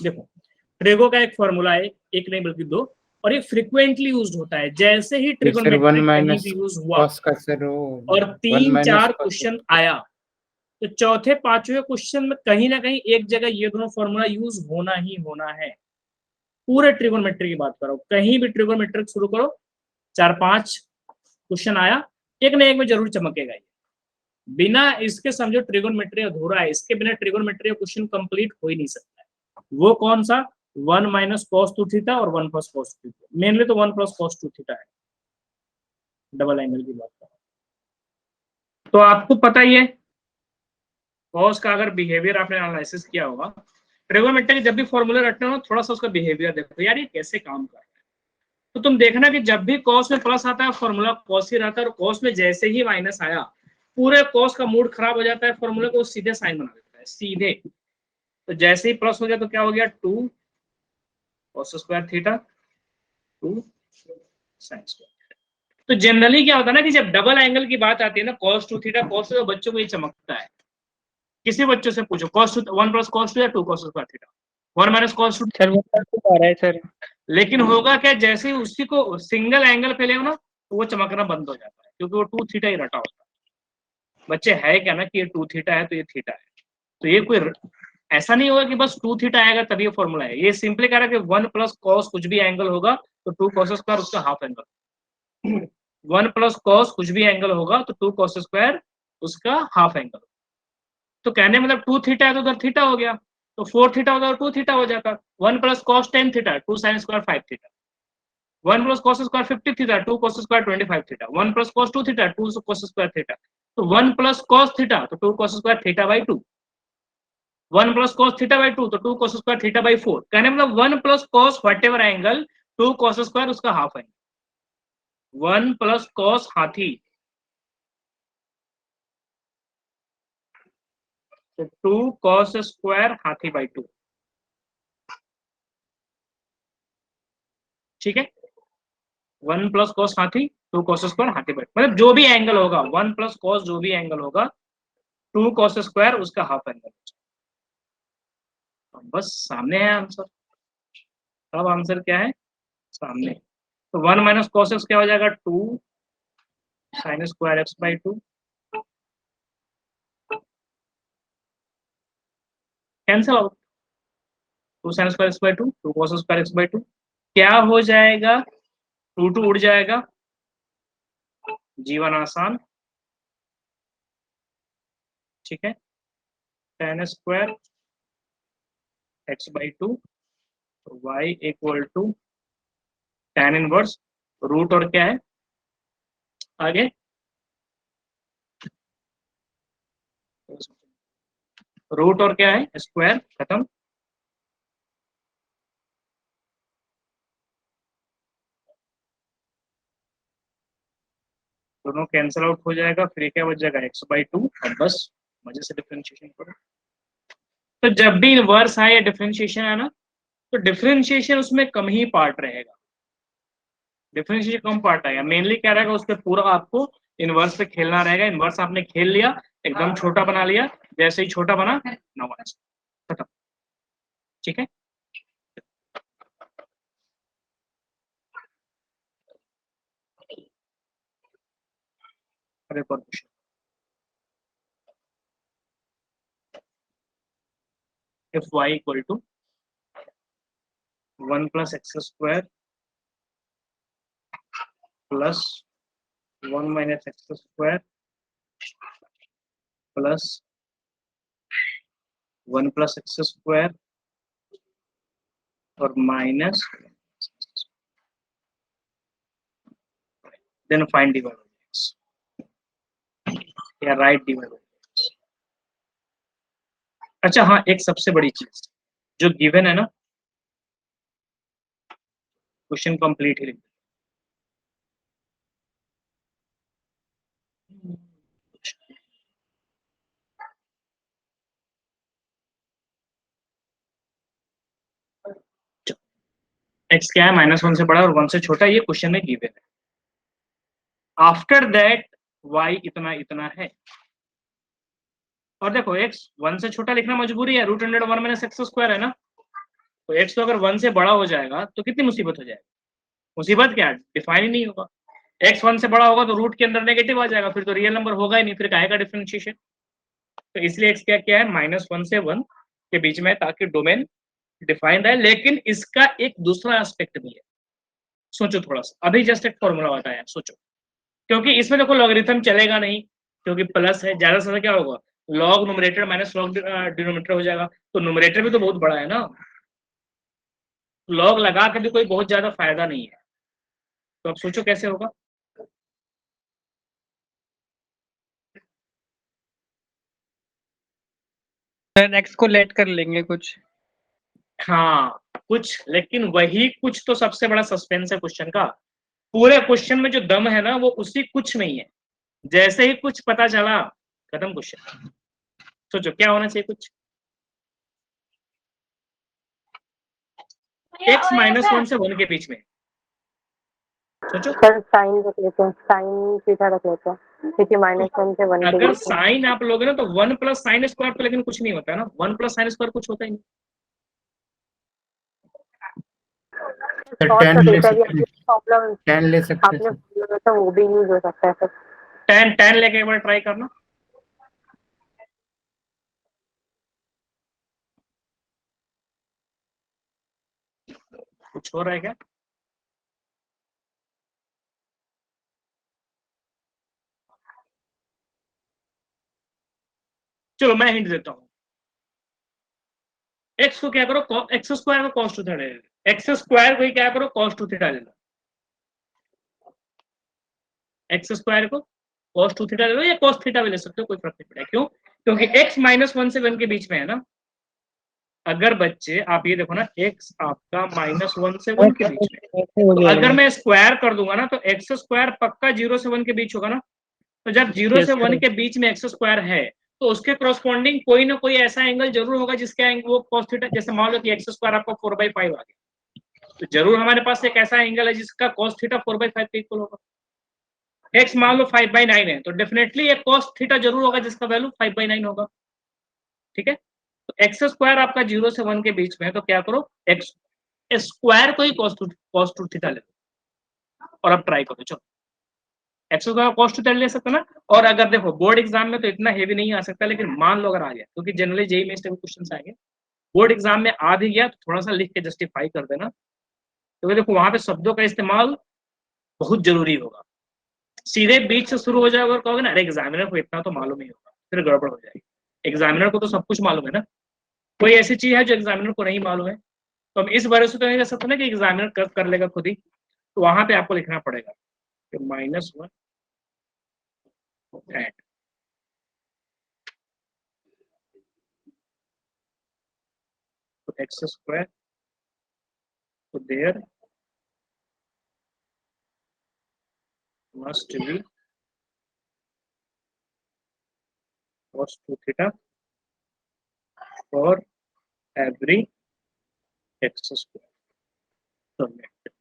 देखो ट्रिगो का एक फॉर्मूला है, एक नहीं बल्कि 2, और ये फ्रीक्वेंटली यूज्ड होता है, जैसे ही सर 1 ट्रिगोनोमेट्री कहीं माइनस भी यूज हुआ cos का सर वो और 1 3-4 माइनस क्वेश्चन आया, तो चौथे पांचवें क्वेश्चन में कहीं ना कहीं एक जगह ये दोनों फॉर्मूला यूज होना ही होना है। पूरे ट्रिगोनोमेट्री की बात करो, कहीं भी ट्रिगोनोमेट्री शुरू करो, 4-5 क्वेश्चन आया, एक ना एक में जरूर चमकेगा ये, बिना इसके समझो ट्रिगोनोमेट्री अधूरा है, इसके बिना ट्रिगोनोमेट्री क्वेश्चन कंप्लीट हो ही नहीं सकता है। वो कौन सा, 1 - cos 2 थीटा और 1 + cos 2 थीटा, मेनली तो 1 + cos 2 थीटा है, डबल एंगल की बात करो तो आपको पता ही है cos का अगर बिहेवियर आपने एनालिसिस किया होगा, ट्रिगोनोमेट्री के जब भी फॉर्मूला रटना हो थोड़ा सा उसका बिहेवियर देखो यार ये कैसे काम कर रहा है, तो तुम देखना कि जब भी cos में प्लस आता है फॉर्मूला cos ही रहता है, और cos में जैसे ही माइनस आया पूरे cos का मूड खराब हो जाता है, फॉर्मूले को सीधे साइन बना देता है सीधे, तो जैसे ही प्लस हो गया तो क्या हो गया 2 cos² थीटा 2 sin²। तो जनरली क्या होता है ना कि जब डबल एंगल की बात आती है ना, cos 2 थीटा cos 2, बच्चों को ये चमकता है, किसी बच्चों से पूछो cos 2 1 + cos 2 या 2 cos² थीटा, 1 - cos 2, सर वो आ रहा है सर। लेकिन होगा क्या, जैसे ही उसी को सिंगल एंगल पे ले ना तो वो चमकना बंद हो जाता है, क्योंकि वो 2 थीटा ही रटा होता है। बच्चे है क्या ना कि ये 2 थीटा है तो ये थीटा है, तो ये कोई ऐसा नहीं होगा कि बस 2 थीटा आएगा तभी ये फॉर्मूला है। ये सिंपली कह रहा है कि 1 प्लस कॉस कुछ भी एंगल होगा तो 2 कॉस स्क्वायर उसका हाफ एंगल। 1 प्लस कॉस कुछ भी एंगल होगा तो 2 कॉस स्क्वायर उसका हाफ एंगल। तो कहने मतलब 2 थीटा है तो उधर थीटा हो गया, तो 4 थीटा होगा तो 2 थीटा हो जाता। 1 plus cos 10 theta, 2 sine square 5 theta. 1 plus cos square 50 theta, 2 cos square 25 theta. 1 plus cos 2 theta, 2 cos square theta. तो 1 प्लस कॉस थीटा तो 2 cos square theta by 2। 1 plus cos theta by 2 तो 2 cos square theta by 4। कहने मतलब 1 plus cos whatever angle 2 cos square उसका half angle. 1 plus cos हाथी तो 2 cos square हाथी by 2। ठीक है, 1 प्लस कॉस हाथी 2 कॉस स्क्वायर हाथी बाई, मतलब जो भी एंगल होगा 1 प्लस कॉस जो भी एंगल होगा 2 कॉस स्क्वायर उसका हाफ एंगल। बस सामने है आंसर। अब आंसर क्या है? सामने। तो 1 माइनस कॉस एक्स क्या हो जाएगा? 2 sine square X by 2। Cancel out. 2 sine square X by 2, 2 cos square X by 2 क्या हो जाएगा? 2 2 उड़ जाएगा, जीवन आसान। ठीक है, tan square X by 2 Y equal to tan inverse root और क्या है आगे? रूट और क्या है? स्क्वायर। खत्म। दोनों कैंसिल आउट हो जाएगा, फिर क्या बच जाएगा? X by 2। और बस मजे से डिफरेंशिएशन करो। तो जब भी इनवर्स है या डिफरेंशिएशन है ना, तो डिफरेंशिएशन उसमें कम ही पार्ट रहेगा। डिफरेंशिएशन कम पार्ट आएगा, मेनली क्या रहेगा उस पर पूरा आपको इनवर्स पे खेलना रहेगा। इनवर्स आपने खेल लिया, एकदम छोटा बना लिया, जैसे ही छोटा बना नौ आंसर खत्म। ठीक है, अरे पर question if y equal to 1 plus x square plus 1 minus x square plus 1 plus x square और minus then find dy by dx या राइट dy by dx। अच्छा हाँ, एक सबसे बड़ी चीज जो गिवन है ना, क्वेश्चन कंप्लीट ही लिख x क्या है? -1 से बड़ा और 1 से छोटा, ये क्वेश्चन में गिवन है। आफ्टर दैट y इतना इतना है, और देखो x 1 से छोटा लिखना मजबूरी है, √1 माइनस एक्स स्क्वायर है ना, तो x तो अगर 1 से बड़ा हो जाएगा तो कितनी मुसीबत हो जाएगी? मुसीबत क्या है? डिफाइन ही नहीं होगा। x 1 से बड़ा होगा तो रूट के अंदर नेगेटिव आ जाएगा, फिर तो रियल नंबर होगा ही नहीं, फिर काहे का डिफरेंशिएशन? तो इसलिए x क्या क्या है? -1 से 1 के बीच में, ताकि डोमेन डिफाइन रहे। लेकिन इसका एक दूसरा एस्पेक्ट भी है, सोचो थोड़ा सा। अभी जस्ट एक फॉर्मूला बताया, सोचो, क्योंकि इसमें देखो लॉगरिथम चलेगा नहीं, क्योंकि प्लस है, ज्यादा से ज्यादा क्या होगा? Log numerator minus log denominator हो जाएगा, तो न्यूमरेटर भी तो बहुत बड़ा है ना, लॉग लगा के भी कोई बहुत ज्यादा फायदा नहीं है। तो अब सोचो कैसे होगा? सर एक्स को लेट कर लेंगे कुछ। हाँ कुछ, लेकिन वही कुछ तो सबसे बड़ा सस्पेंस है क्वेश्चन का। पूरे क्वेश्चन में जो दम है ना वो उसी कुछ में ही है। जैसे ही कुछ पता चला खत्म क्वेश्चन। सोचो क्या होना चाहिए कुछ? x -1 से 1 के बीच में, सोचो। सर साइन रख लेते हैं, साइन थीटा रख लेते हैं, क्योंकि -1 से 1 के अगर बीच में। साइन आप लोगे ना तो 1 प्लस साइन स्क्वायर तो लेकिन कुछ नहीं होता है ना, 1 प्लस साइन स्क्वायर कुछ होता ही नहीं। तो 10 ले सकते हैं, प्रॉब्लम 10 ले सकते आपने हैं। बोला था वो भी यूज हो सकता है सर। 10 लेके एक बार ट्राई करना। कुछ हो रहा है क्या? चलो मैं हिंट देता हूँ। एक्स को क्या करो, एक्स स्क्वायर को कॉस टू थीटा ले लो, एक्स स्क्वायर को ही क्या करो कॉस टू थीटा ले लो, एक्स स्क्वायर को कॉस टू थीटा ले लो या कॉस थीटा भी ले सकते हो, कोई फर्क नहीं पड़ेगा। क्यों? क्योंकि x -1 से 1 के बीच में है ना। अगर बच्चे आप ये देखो ना, x आपका -1 से 1 के बीच में, तो अगर मैं स्क्वायर कर दूंगा ना तो एक्स स्क्वायर पक्का 0 से 1 के बीच होगा ना। तो जब 0 से 1 के बीच में एक्स स्क्वायर है तो उसके करस्पॉन्डिंग कोई ना कोई ऐसा एंगल जरूर होगा जिसका वो cos थीटा, जैसे मान लो कि एक्स स्क्वायर आपका 4/5 आ गया, तो जरूर हमारे पास एक ऐसा एंगल है जिसका cos थीटा 4/5 के इक्वल होगा। एक्स मान लो 5/9 है तो डेफिनेटली एक cos थीटा जरूर होगा जिसका वैल्यू 5/9 होगा। ठीक है, तो एक्स स्क्वायर आपका 0 से 1 के बीच में है, तो क्या करो एक्स स्क्वायर को ही cos टू थीटा ले लो और अब ट्राई करो। चलो X square cos two theta ले सकते ना। और अगर देखो बोर्ड एग्जाम में तो इतना हेवी नहीं आ सकता, लेकिन मान लो अगर आ गया, क्योंकि जनरली जेईई में इस टाइप के क्वेश्चन आएंगे, बोर्ड एग्जाम में आ भी गया तो थोड़ा सा लिख के जस्टिफाई कर देना, क्योंकि देखो वहां पे शब्दों का इस्तेमाल बहुत जरूरी होगा। सीधे बीच से शुरू हो जाएगा और कहोगे ना अरे एग्जामिनर को इतना तो मालूम ही होगा, फिर गड़बड़ हो जाएगी। एग्जामिनर को तो सब कुछ मालूम है ना, कोई ऐसी चीज है जो एग्जामिनर को नहीं मालूम है, तो हम इस भरोसे तो नहीं रह सकते ना कि एग्जामिनर कर लेगा खुद ही। तो वहां पे आपको लिखना पड़ेगा कि -1 एट एक्स स्क्वायर, तो there must be cos 2 theta for every x square, so let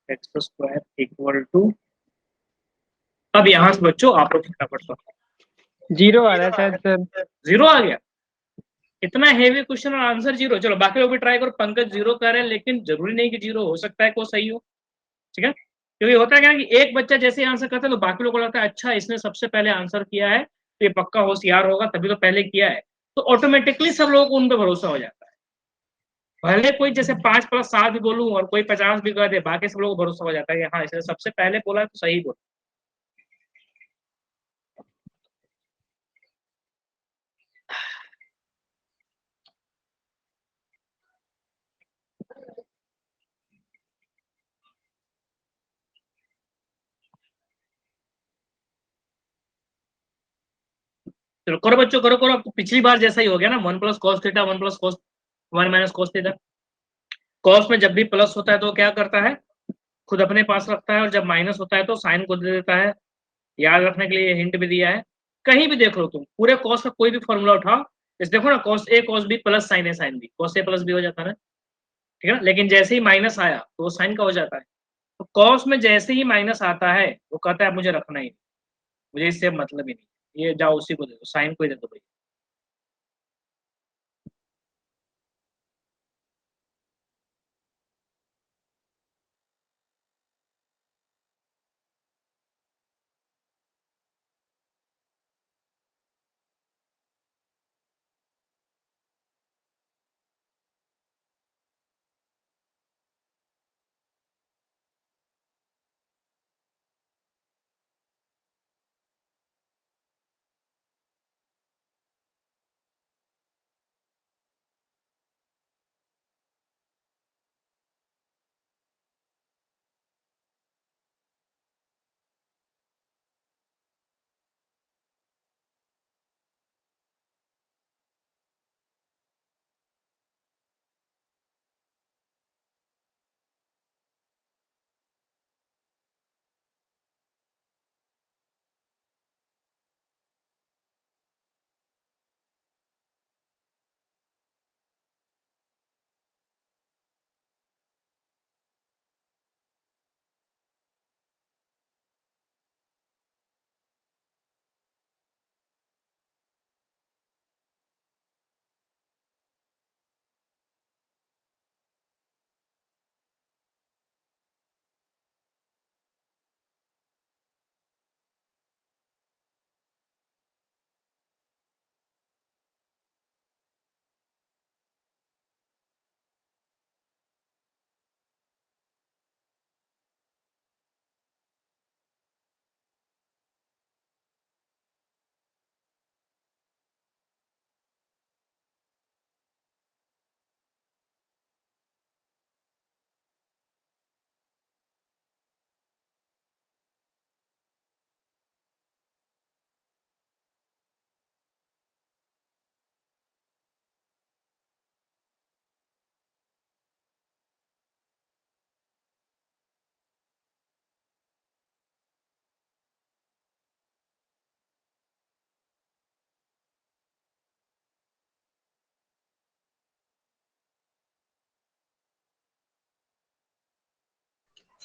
x square equal to, अब यहां से बच्चों आप लोग फटाफट सॉल्व। 0 आ रहा है शायद सर। 0 आ गया, इतना हेवी क्वेश्चन और आंसर 0। चलो बाकी लोग भी ट्राई करो। पंकज 0 कर रहे हैं, लेकिन जरूरी नहीं कि 0 हो सकता है को सही हो। ठीक है, क्योंकि होता है क्या कि एक बच्चा जैसे ही आंसर करता है तो बाकी लोगों को लगता है अच्छा इसने सबसे पहले आंसर किया है तो ये पक्का होशियार होगा, तभी तो पहले किया है, तो ऑटोमेटिकली सब लोगों को उन पर भरोसा हो जाता है। भले कोई जैसे 5+7 भी बोलूं और कोई 50 भी कर दे, बाकी सब लोगों को भरोसा हो जाता है कि हाँ इसने सबसे पहले बोला है तो सही बोला। चलो करो बच्चों, करो करो। आपको पिछली बार जैसा ही हो गया ना, 1 + cos theta 1 + cos 1 - cos theta. Cos में जब भी प्लस होता है तो क्या करता है, खुद अपने पास रखता है, और जब माइनस होता है तो साइन को दे देता है। याद रखने के लिए हिंट भी दिया है। कहीं भी देख लो तुम, पूरे कॉस का कोई भी फॉर्मूला उठाओ, जैसे देखो ना cos A cos B plus sine A sine B, cos A plus B हो जाता है ना। ठीक है ना, लेकिन जैसे ही माइनस आया तो वो साइन का हो जाता है। तो कॉस में जैसे ही माइनस आता है वो कहता है मुझे रखना ही नहीं, मुझे इससे मतलब ही नहीं, ये जाओ उसी को दे दो, साइन को ही दे दो भाई।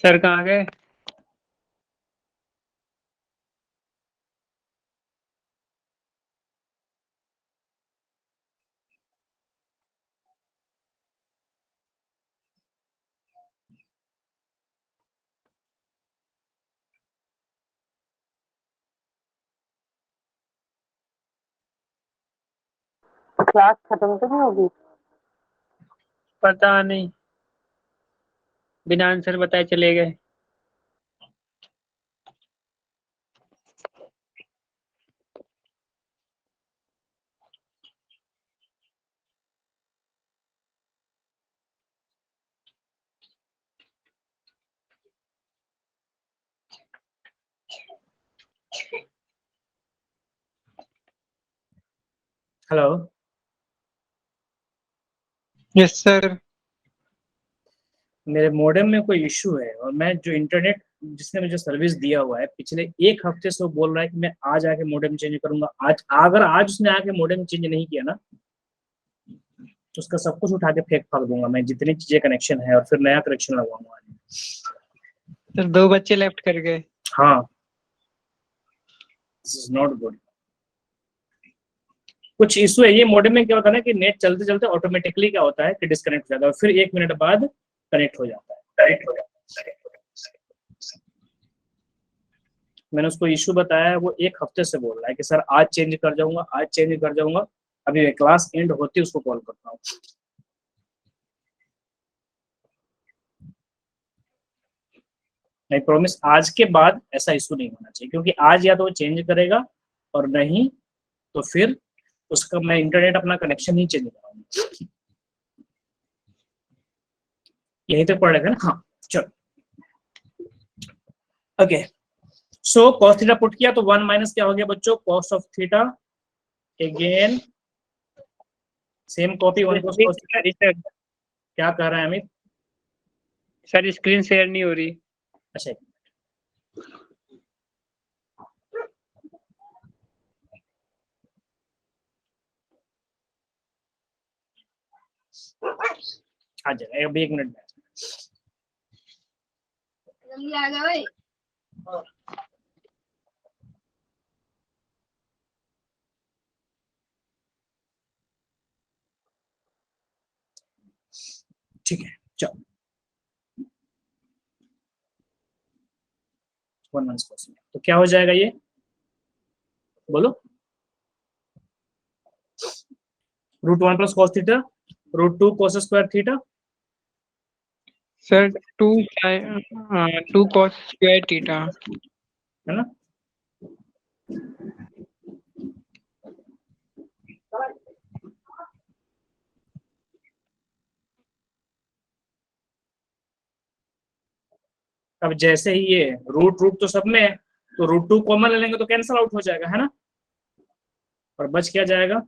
सर कहाँ गए? क्लास खत्म तो नहीं होगी? पता नहीं, बिना आंसर बताए चले गए। Hello, yes sir. मेरे मॉडेम में कोई इशू है और मैं जो इंटरनेट जिसने मुझे सर्विस दिया हुआ है पिछले एक हफ्ते से वो बोल रहा है कि मैं आज आके मॉडेम चेंज करूंगा। आज अगर आज उसने आके मॉडेम चेंज नहीं किया ना तो उसका सब कुछ उठा के फेंक फाक दूंगा मैं, जितनी चीजें कनेक्शन है, और फिर नया कनेक्शन लगवाऊंगा। सर 2 बच्चे लेफ्ट कर गए। हाँ, दिस इज नॉट गुड। कुछ इशू है ये मॉडेम में। क्या होता है ना कि नेट चलते चलते ऑटोमेटिकली क्या होता है कि डिस्कनेक्ट हो जाता है, फिर 1 मिनट बाद कनेक्ट हो जाता है। मैंने उसको इशू बताया, वो एक हफ्ते से बोल रहा है कि सर आज चेंज कर जाऊंगा, आज चेंज कर जाऊंगा। अभी मैं क्लास एंड होती उसको कॉल करता हूँ। मैं प्रॉमिस आज के बाद ऐसा इशू नहीं होना चाहिए, क्योंकि आज या तो वो चेंज करेगा और नहीं तो फिर उसका मैं इंटरनेट अपना कनेक्शन ही चेंज कराऊंगा। यही तो पढ़ रहे थे ना। हाँ चलो, ओके। सो cos थीटा पुट किया तो 1 माइनस क्या हो गया बच्चों, cos of theta. Again same copy 1 cos theta. Sir क्या कह रहा है अमित? सर स्क्रीन शेयर नहीं हो रही। अच्छा, आ जाएगा अभी 1 मिनट में। जल्दी आ जा भाई। ठीक है चलो, 1 माइनस cos थीटा तो क्या हो जाएगा ये बोलो। √1 plus cos theta √2 cos square theta. Sir 2 cos square theta. है ना? अब जैसे ही ये रूट रूट तो सब में है, तो √2 कॉमन ले लेंगे तो कैंसल आउट हो जाएगा, है ना? और बच क्या जाएगा?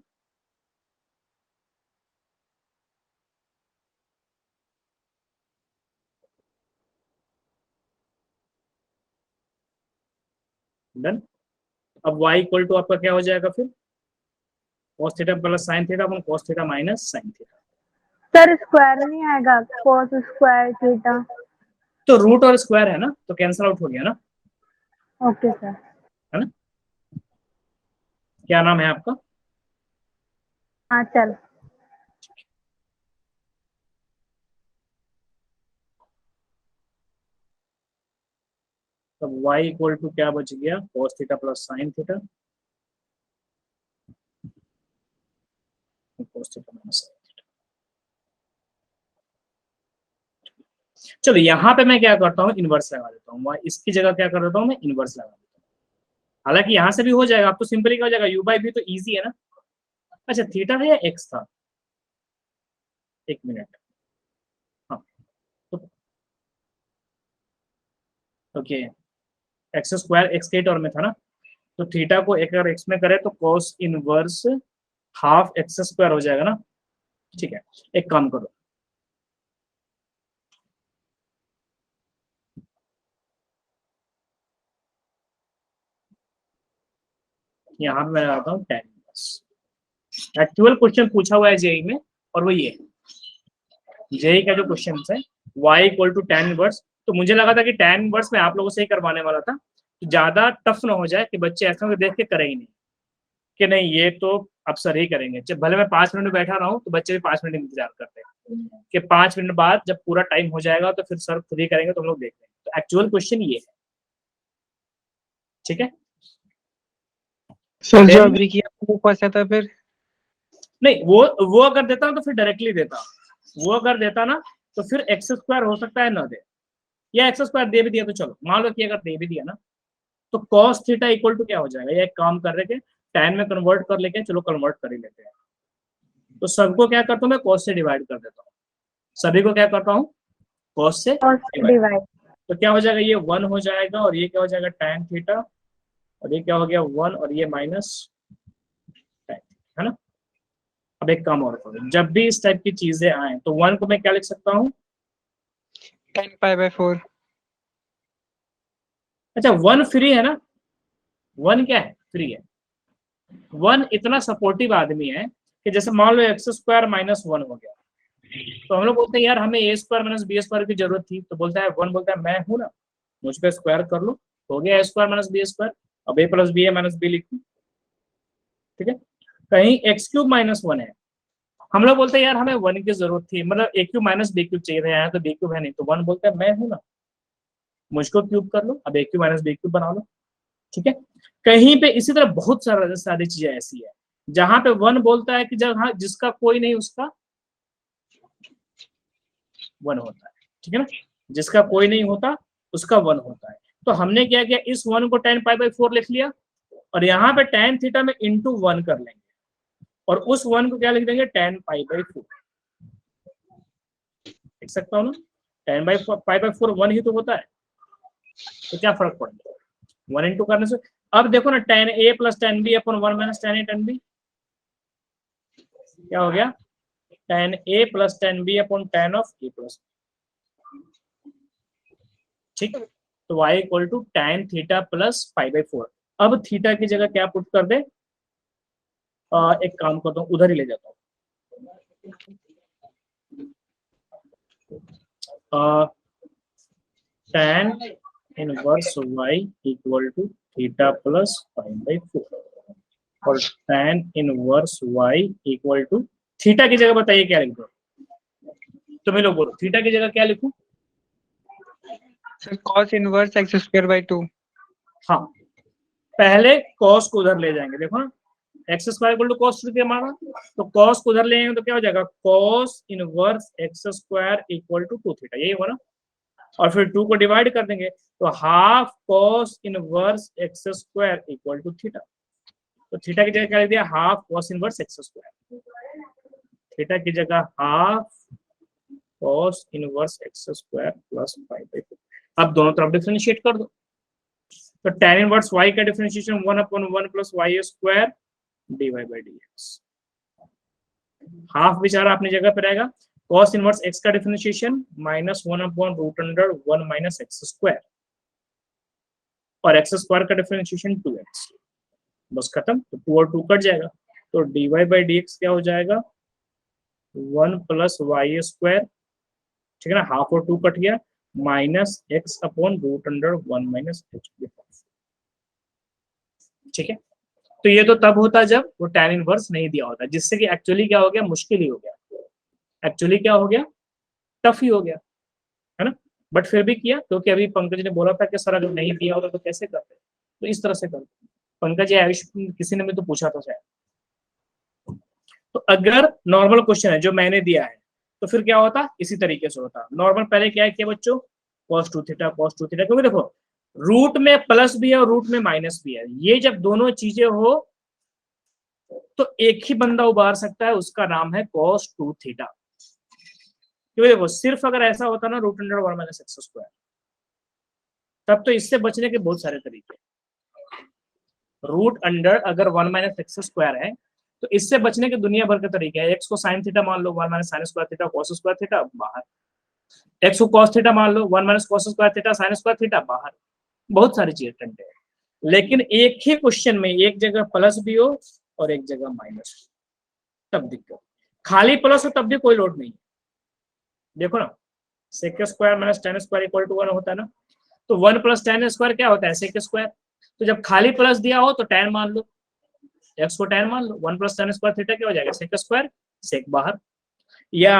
डन। अब y इक्वल टू आपका क्या हो जाएगा फिर, cos theta plus sin theta upon cos theta minus sin theta. Sir square नहीं आएगा, cos स्क्वायर थीटा। तो रूट और स्क्वायर है ना, तो कैंसल आउट हो गया ना, ओके सर। है ना? क्या नाम है आपका? हाँ चल। तब y इक्वल टू क्या बच गया, cos theta plus sin theta cos theta minus sin theta. चलो यहाँ पे मैं क्या करता हूँ, इनवर्स लगा देता हूँ। इसकी जगह क्या कर देता हूँ मैं, इनवर्स लगा देता हूँ। हालांकि यहाँ से भी हो जाएगा, अब तो सिंपली क्या हो जाएगा, u बाई v तो इजी है ना। अच्छा थीटा था या x था, 1 मिनट। हाँ ओके, एक्स स्क्वायर एक्स के टर्म में था ना, तो थीटा को एक अगर एक्स में करे तो cos inverse half x square हो जाएगा ना। ठीक है, एक काम करो, यहाँ पे मैं लगाता हूँ tan इनवर्स। एक्चुअल क्वेश्चन पूछा हुआ है जेई में, और वो ये जेई का जो क्वेश्चन है y equal to tan inverse. तो मुझे लगा था कि tan इनवर्स में आप लोगों से ही करवाने वाला था, ज्यादा टफ ना हो जाए कि बच्चे ऐसा देख के करें ही नहीं कि नहीं ये तो अब सर ही करेंगे। जब भले मैं 5 मिनट बैठा रहा हूँ तो बच्चे भी 5 मिनट इंतजार करते हैं कि 5 मिनट बाद जब पूरा टाइम हो जाएगा तो फिर सर खुद ही करेंगे, तो हम लोग देख लेंगे। तो एक्चुअल क्वेश्चन ये है, ठीक है। सर जो अभी किया वो फंसा था फिर? नहीं, वो अगर देता ना तो फिर डायरेक्टली देता, वो अगर देता ना तो फिर एक्स स्क्वायर हो सकता है ना दे, या एक्स स्क्वायर दे भी दिया तो चलो, मान लो कि अगर दे भी दिया ना तो कॉस थीटा इक्वल टू क्या हो जाएगा, ये एक काम कर रहे थे tan में कन्वर्ट कर लेके, चलो कन्वर्ट कर ही लेते हैं। तो सबको क्या करता हूँ मैं, cos से डिवाइड कर देता हूँ, सभी को क्या करता हूँ cos से डिवाइड। तो क्या हो जाएगा, ये 1 हो जाएगा और ये क्या हो जाएगा tan थीटा, और ये क्या हो गया 1 और ये माइनस tan, है ना। अब एक काम और करो, जब भी इस टाइप की चीजें आए तो 1 को मैं क्या लिख सकता हूँ, tan π/4। अच्छा 1 फ्री है ना, 1 क्या है, फ्री है। 1 इतना सपोर्टिव आदमी है कि जैसे मान लो एक्स स्क्वायर माइनस 1 हो गया, तो हम लोग बोलते हैं यार हमें ए स्क्वायर माइनस बी स्क्वायर की जरूरत थी, तो बोलता है 1 बोलता है मैं हूं ना, मुझ पे स्क्वायर कर लो, हो गया ए स्क्वायर माइनस बी स्क्वायर। अब ए प्लस बी है माइनस बी लिखूं, ठीक है। कहीं एक्स क्यूब माइनस 1 है, हम लोग बोलते हैं यार हमें 1 की जरूरत थी, मतलब ए क्यूब माइनस बी क्यूब चाहिए था, यहाँ तो बी क्यूब है नहीं, तो 1 बोलता है मैं हूं ना, मुझको क्यूब कर लो, अब ए क्यूब माइनस बी क्यूब बना लो, ठीक है। कहीं पे इसी तरह बहुत सारी चीजें ऐसी है जहां पे 1 बोलता है कि जब हाँ जिसका कोई नहीं उसका 1 होता है, ठीक है ना, जिसका कोई नहीं होता उसका 1 होता है। तो हमने क्या किया, इस 1 को tan π/4 लिख लिया और यहाँ पे tan थीटा में इंटू 1 कर लेंगे और उस 1 को क्या लिख देंगे tan π/4, लिख सकता हूँ ना, tan π/4 1 ही तो होता है, तो क्या फर्क पड़ेगा 1 इंटू करने से। अब देखो ना tan a plus tan b upon 1 minus tan a tan b, क्या हो गया tan a plus tan b upon tan of a plus, ठीक है। तो y equal to tan theta plus π/4। अब थीटा की जगह क्या पुट कर दे, एक काम करता हूँ उधर ही ले जाता हूँ, tan inverse y equal to theta plus π/4 और tan inverse y equal to theta की जगह बताइए क्या लिख दो, तुम्हें लोग बोलो थीटा की जगह क्या लिखूं। Sir cos inverse x²/2। हाँ, पहले cos को उधर ले जाएंगे, देखो ना X square equal to cos theta हमारा, तो cos को उधर ले जाएंगे तो क्या हो जाएगा cos inverse x² equal to 2 theta, यही हुआ ना, और फिर 2 को डिवाइड कर देंगे तो half cos inverse x² equal to theta. तो थीटा की जगह क्या लिख दिया, half cos inverse x², theta की जगह half cos inverse x² plus π/4। अब दोनों तरफ डिफरेंशिएट कर दो, तो tan इनवर्स y का differentiation 1/1 plus y² dy/dx, half बेचारा अपनी जगह पे रहेगा, cos इनवर्स x का डिफरेंशिएशन -1/√1 माइनस x² और x² का डिफरेंशिएशन 2x, बस खत्म, तो 2 और 2 कट जाएगा, तो dy/dx क्या हो जाएगा 1 प्लस y², ठीक है ना, हाफ और 2 कट गया, माइनस x/√1 माइनस h, ठीक है। तो ये तो तब होता जब वो tan इनवर्स नहीं दिया होता, जिससे कि एक्चुअली क्या हो गया, मुश्किल ही हो गया, एक्चुअली क्या हो गया, टफ ही हो गया, है ना। बट फिर भी किया क्योंकि अभी पंकज ने बोला था कि सर अगर नहीं दिया होता तो कैसे करते, तो इस तरह से करते। पंकज या आयुष किसी ने भी तो पूछा था शायद। तो अगर नॉर्मल क्वेश्चन है जो मैंने दिया है तो फिर क्या होता, इसी तरीके से होता। नॉर्मल पहले क्या है बच्चों, cos 2 थीटा cos 2 थीटा, क्योंकि देखो रूट में प्लस भी है और रूट में माइनस भी है, ये जब दोनों चीजें हो तो एक ही बंदा उबार सकता है, उसका नाम है cos 2 थीटा। क्योंकि देखो सिर्फ अगर ऐसा होता ना √1 माइनस x², तब तो इससे बचने के बहुत सारे तरीके, √, अगर 1 माइनस x² है तो इससे बचने के दुनिया भर के तरीके हैं। x को sin थीटा मान लो, 1 minus sin² theta cos² theta बाहर, x को cos थीटा मान लो, 1 minus cos² theta sin² theta बाहर, बहुत सारी चीजें टंटे हैं। लेकिन एक ही क्वेश्चन में एक जगह प्लस भी हो और एक जगह माइनस, तब दिक्कत, खाली प्लस हो तब भी कोई लोड नहीं, देखो ना sec square minus tan square equal to 1 होता है ना। तो 1 प्लस टेन स्क्वायर क्या होता है, सेक स्क्वायर। तो जब खाली प्लस दिया हो तो टेन मान लो, एक्स को टेन मान लो, 1 प्लस टेन स्क्वायर थीटा क्या हो जाएगा, सेक स्क्वायर, सेक बाहर। या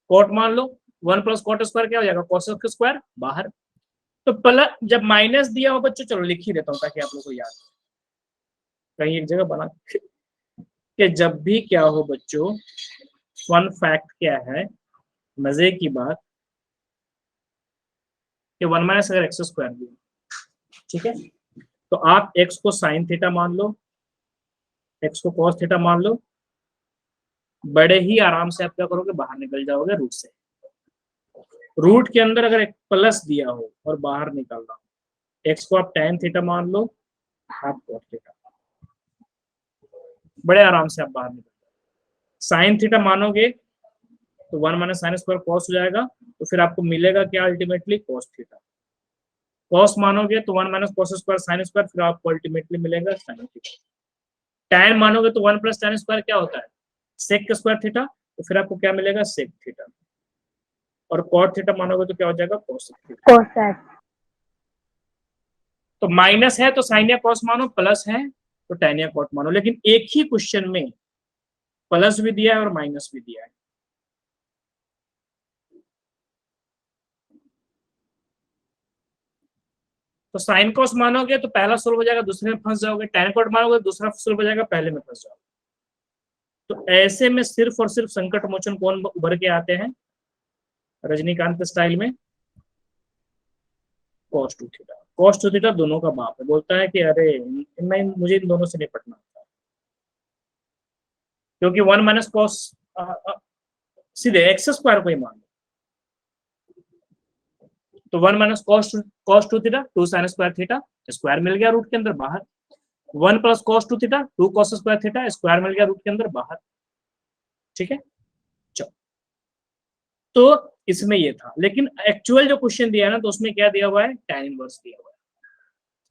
कॉट मान लो, 1 प्लस कॉट स्क्वायर क्या हो जाएगा, कोसेक स्क्वायर बाहर। तो प्लस जब माइनस दिया हो बच्चों, चलो लिख ही देता हूँ ताकि आप लोग को याद कहीं एक जगह बना कि जब भी क्या हो बच्चों, फन फैक्ट क्या है, मजे की बात कि 1 माइनस अगर एक्स स्क्वायर भी, ठीक है, तो आप एक्स को साइन थीटा मान लो, एक्स को कॉस थीटा मान लो, बड़े ही आराम से आप क्या करोगे, बाहर निकल जाओगे रूट से। रूट के अंदर अगर एक प्लस दिया हो और बाहर निकल रहा हो, एक्स को आप टेन थीटा मान लो, हाफ कॉस थीटा, बड़े आराम से आप बाहर निकल जाओगे। साइन थीटा मानोगे तो 1 माइनस साइन स्क्वायर कॉस हो जाएगा, तो फिर आपको मिलेगा क्या, अल्टीमेटली कॉस थीटा। कॉस मानोगे तो 1 minus cos square sine square, फिर आपको अल्टीमेटली मिलेगा साइन थीटा। tan मानोगे तो 1 प्लस tan स्क्वायर क्या होता है, सेक स्क्वायर थीटा, तो फिर आपको क्या मिलेगा, सेक थीटा। और कॉट थीटा मानोगे तो क्या हो जाएगा, कोसेक थीटा। कोसेक। तो माइनस है तो साइन या कॉस मानो, प्लस है तो tan या कॉट मानो, लेकिन एक ही क्वेश्चन में प्लस भी दिया है और माइनस भी दिया है। तो साइन कॉस मानोगे तो पहला सोल्व हो जाएगा, दूसरे में फंस जाओगे। tan कॉट मानोगे तो दूसरा सोल्व हो जाएगा, पहले में फंस जाओगे। तो ऐसे में सिर्फ और सिर्फ संकट मोचन कौन उभर के आते हैं, रजनीकांत स्टाइल में, cos 2 थीटा। cos 2 थीटा दोनों का बाप है, बोलता है कि अरे मैं, मुझे इन दोनों से निपटना होता, क्योंकि 1 माइनस कॉस, सीधे एक्स स्क्वायर को ही मान लो, तो 1 minus cos 2 theta, 2 sine square theta, square मिल गया रूट के अंदर बाहर। 1 plus cos 2 theta, 2 cos square theta, square मिल गया रूट के अंदर बाहर। ठीक है, चलो, तो इसमें ये था, लेकिन एक्चुअल जो क्वेश्चन दिया है ना, तो उसमें क्या दिया हुआ है, tan इनवर्स दिया हुआ है।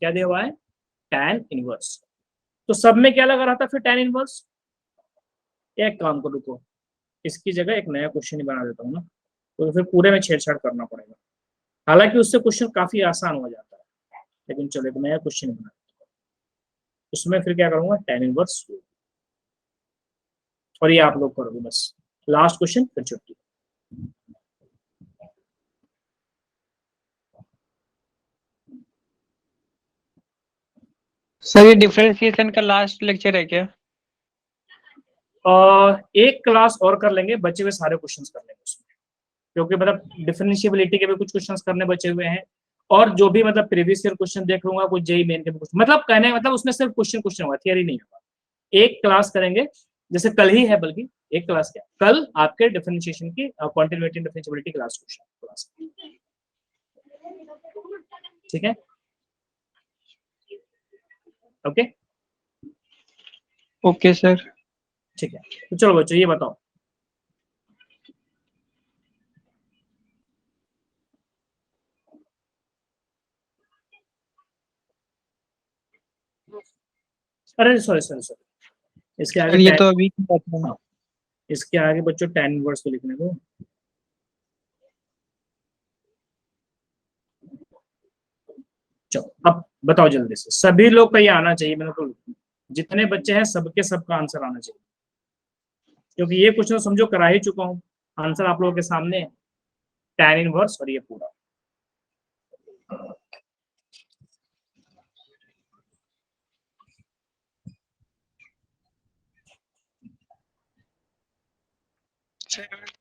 क्या दिया हुआ है, tan इनवर्स। तो सब में क्या लगा रहा था फिर tan इनवर्स। एक काम को रुको, इसकी जगह एक नया क्वेश्चन ही बना देता हूँ ना, तो फिर पूरे में छेड़छाड़ करना पड़ेगा। हालांकि उससे क्वेश्चन काफी आसान हो जाता है, लेकिन चलो एक नया क्वेश्चन बना देता हूँ। उसमें फिर क्या करूंगा, tan इनवर्स, और ये आप लोग करोगे बस, लास्ट क्वेश्चन फिर छुट्टी। सर ये डिफरेंशिएशन का लास्ट लेक्चर है क्या? एक क्लास और कर लेंगे, बचे हुए सारे क्वेश्चंस कर लेंगे उसमें, क्योंकि मतलब डिफरेंशिएबिलिटी के भी कुछ क्वेश्चंस करने बचे हुए हैं, और जो भी मतलब प्रीवियस ईयर क्वेश्चन देख लूंगा, कुछ जेई मेन के भी क्वेश्चन, मतलब कहने मतलब उसमें सिर्फ क्वेश्चन होगा, थियरी नहीं होगा। एक क्लास करेंगे, जैसे कल ही है, बल्कि एक क्लास क्या, कल आपके डिफरेंशिएशन की कॉन्टिन्यूटी डिफरेंशिएबिलिटी क्लास, ठीक है, ओके ओके सर। ठीक है। तो चलो बच्चों ये बताओ, अरे सॉरी सॉरी सॉरी, इसके आगे सर ये तो अभी की बात है। हाँ, इसके आगे बच्चों tan इनवर्स को लिखने दो। चलो अब बताओ जल्दी से, सभी लोग का ये आना चाहिए, मैंने तो जितने बच्चे हैं सबके सबका आंसर आना चाहिए, क्योंकि ये क्वेश्चन समझो करा ही चुका हूँ, आंसर आप लोगों के सामने है, tan इनवर्स और ये पूरा।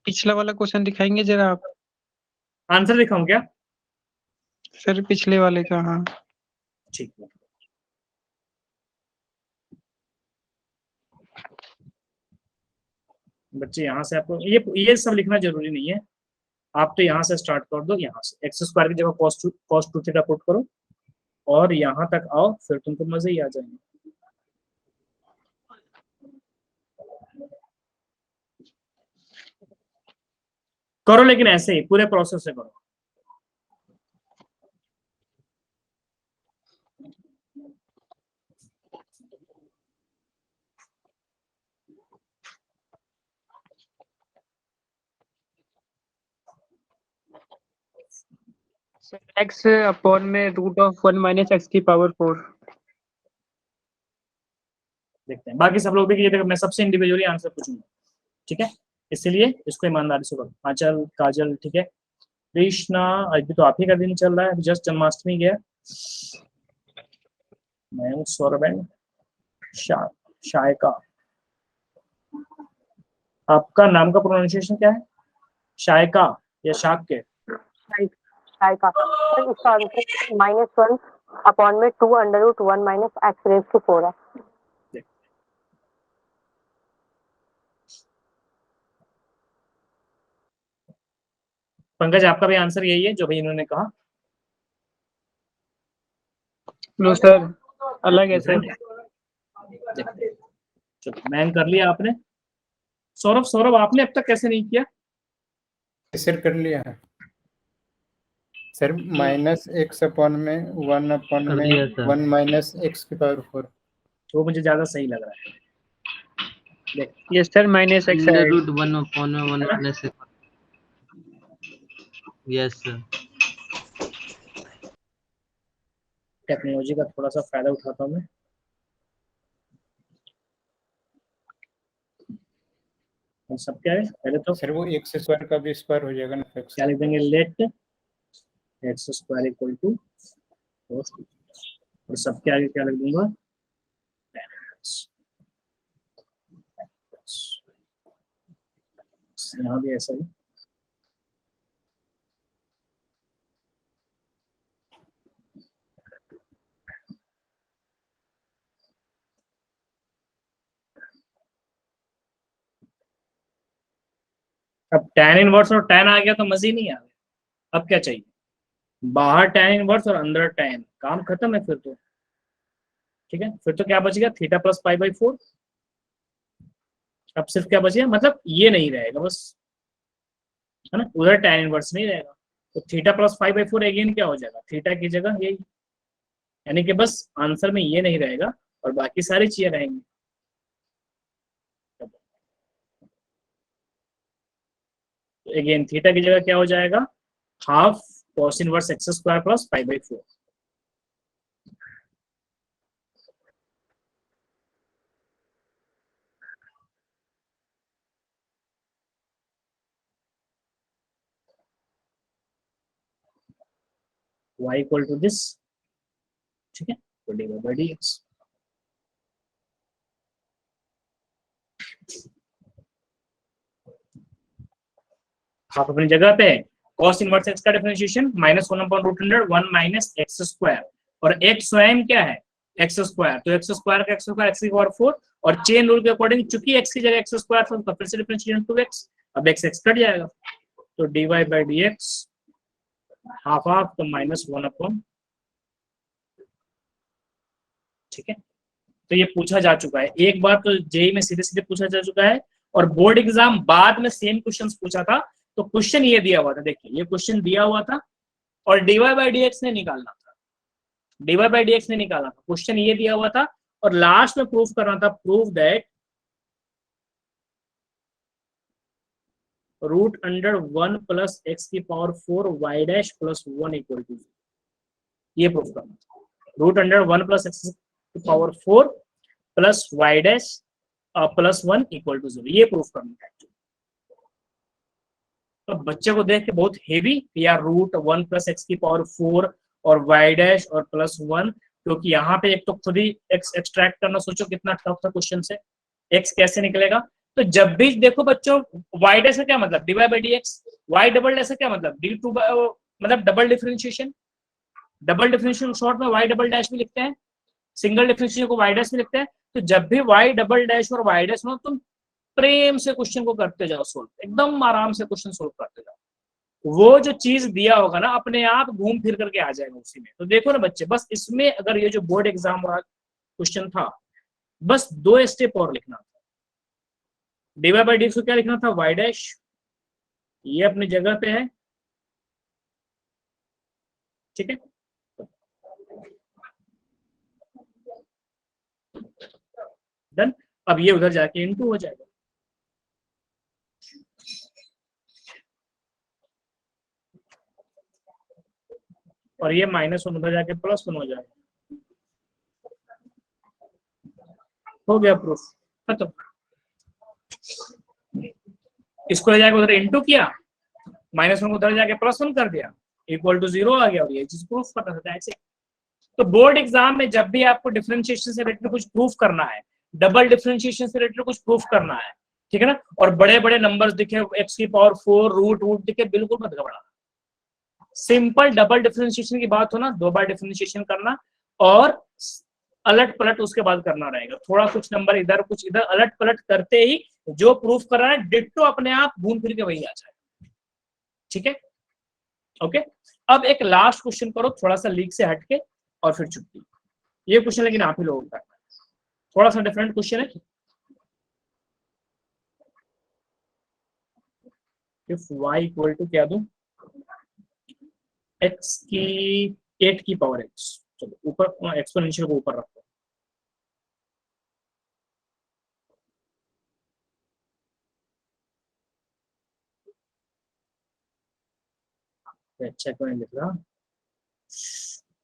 पिछला वाला क्वेश्चन दिखाएंगे जरा आप? आंसर दिखाऊं क्या? सर पिछले वाले का, हाँ। ठीक है, बच्चे यहाँ से आपको ये सब लिखना जरूरी नहीं है, आप तो यहाँ से स्टार्ट कर दो, यहाँ से एक्स स्क्वायर की जगह cos 2 थीटा पुट करो, और यहाँ तक आओ, फिर तुमको मजे ही आ जाएंगे। करो लेकिन ऐसे ही पूरे प्रोसेस से करो। एक्स अपॉन में रूट ऑफ 1 माइनस एक्स की पावर 4। देखते हैं बाकी सब लोग भी कीजिए, मैं सबसे इंडिविजुअली आंसर पूछूंगा, ठीक है, इसलिए इसको ईमानदारी से करो। आंचल, काजल, ठीक है, कृष्णा, अभी तो आप ही का दिन चल रहा है, जस्ट जन्माष्टमी गया। मैं सौरभ एंड शायका, आपका नाम का प्रोनाउंसिएशन क्या है, शायका या शाक के? शाय का सर, इसका आंसर -1 अपॉन में 2 under root 1 minus X raise to 4 है। पंकज आपका भी आंसर यही है जो भी इन्होंने कहा? नो सर, अलग है सर। चलो मैन कर लिया आपने। सौरभ, सौरभ आपने अब तक कैसे नहीं किया? सर कर लिया है सर, -x अपॉन में 1 अपॉन कर में दिया सर। 1 माइनस x की पावर 4। तो मुझे ज्यादा सही लग रहा है। Yes sir, minus x under है। रूट 1 अपॉन में 1 plus x. Yes sir. Technology का थोड़ा सा फायदा उठाता हूँ मैं। और सब क्या है, पहले तो सर वो x स्क्वायर का भी स्क्वायर हो जाएगा ना, x क्या लिख देंगे, let X square equal to, और सबके आगे क्या लिख दूंगा, यहाँ भी ऐसा ही। अब tan इनवर्स और tan आ गया तो मजे नहीं आ गया। अब क्या चाहिए, बाहर tan इनवर्स और अंदर tan, काम खत्म है फिर तो, ठीक है। फिर तो क्या बच गया, थीटा प्लस पाई बाई 4। अब सिर्फ क्या बचेगा, मतलब ये नहीं रहेगा बस, है ना, उधर tan इनवर्स नहीं रहेगा, तो theta plus pi by 4 again क्या हो जाएगा, थीटा की जगह यही, यानी कि बस आंसर में ये नहीं रहेगा और बाकी सारी चीजें रहेंगी। अगेन थीटा की जगह क्या हो जाएगा, half cos inverse X square plus pi by 4। y equal to this, ठीक है, तो डी बाई डी एक्स। आप अपनी जगह पे cos इनवर्स एक्स का डिफरेंशिएशन -1/√100 1 माइनस एक्स स्क्वायर, और x स्वयं क्या है, एक्स स्क्वायर, तो एक्स स्क्वायर का एक्स स्क्वायर एक्स की पावर 4, और चेन रूल के अकॉर्डिंग चूंकि x की जगह एक्स स्क्वायर था तो फिर से डिफरेंशिएशन 2x, अब x x कट जाएगा, तो dy by D x half half, तो -1 ठीक है। तो ये पूछा जा चुका है एक बार, तो जेई में सीधे सीधे पूछा जा चुका है, और बोर्ड एग्जाम बाद में सेम क्वेश्चंस पूछा था। तो क्वेश्चन ये दिया हुआ था, देखिए ये क्वेश्चन दिया हुआ था और dy बाई डी एक्स ने निकालना था, dy बाई डी एक्स ने निकालना था, क्वेश्चन ये दिया हुआ था, और लास्ट में प्रूफ करना था, प्रूफ दैट √1 प्लस एक्स की power 4 y dash plus 1 equal to, ये प्रूफ करना था, √1 प्लस एक्स की power 4 plus y dash plus 1 equal to 0, ये प्रूफ करना था। तो बच्चे को देख के बहुत हेवी या √1 प्लस एक्स की पावर 4 और y डैश और प्लस 1, क्योंकि यहाँ पे एक तो खुद ही x एक्सट्रैक्ट करना, सोचो कितना टफ था क्वेश्चन से, x कैसे निकलेगा। तो जब भी देखो बच्चों, y डैश का क्या मतलब, dy by D x, y double dash का क्या मतलब, d2 मतलब double differentiation, double differentiation short में y डबल डैश भी लिखते हैं, सिंगल डिफरेंशिएशन को y डैश भी लिखते हैं। तो जब भी y डबल डैश और y डैश हो, तुम प्रेम से क्वेश्चन को करते जाओ सोल्व, एकदम आराम से क्वेश्चन सोल्व करते जाओ, वो जो चीज दिया होगा ना अपने आप घूम फिर करके आ जाएगा उसी में। तो देखो ना बच्चे, बस इसमें अगर ये जो बोर्ड एग्जाम वाला क्वेश्चन था, बस 2 स्टेप और लिखना था, dy बाई डी एक्स को क्या लिखना था, y डैश, ये अपनी जगह पे है, ठीक है, डन। अब ये उधर जाके इनटू हो जाएगा, और ये -1 उधर जाके +1 हो जाएगा। हो गया प्रूफ खत्म। इसको ले जाके उधर इनटू किया, -1 को उधर जाके +1 कर दिया, =0 आ गया और ये चीज प्रूफ करना था ऐसे। तो बोर्ड एग्जाम में जब भी आपको डिफरेंशिएशन से रिलेटेड कुछ प्रूफ करना है, डबल डिफरेंशिएशन से रिलेटेड कुछ प्रूफ करना है, ठीक है ना, और बड़े बड़े नंबर्स दिखे, x⁴ रूट दिखे, बिल्कुल मत घबराना। सिंपल डबल डिफरेंशिएशन की बात हो ना, 2 बार डिफरेंशिएशन करना और अलट पलट उसके बाद करना रहेगा। थोड़ा कुछ नंबर इधर कुछ इधर, अलट पलट करते ही जो प्रूफ कर रहा है डिट्टो अपने आप घूम फिर के वही आ जाएगा। ठीक है, ओके। अब एक लास्ट क्वेश्चन करो, थोड़ा सा लीक से हटके, और फिर छुट्टी। ये क्वेश्चन लेकिन आप ही लोगों का थोड़ा सा डिफरेंट क्वेश्चन है। इफ y इक्वल टू क्या दूं, x की 8 की पावर x, चलो ऊपर एक्सपोनेंशियल को ऊपर रखो। अच्छा क्यों नहीं लिख रहा,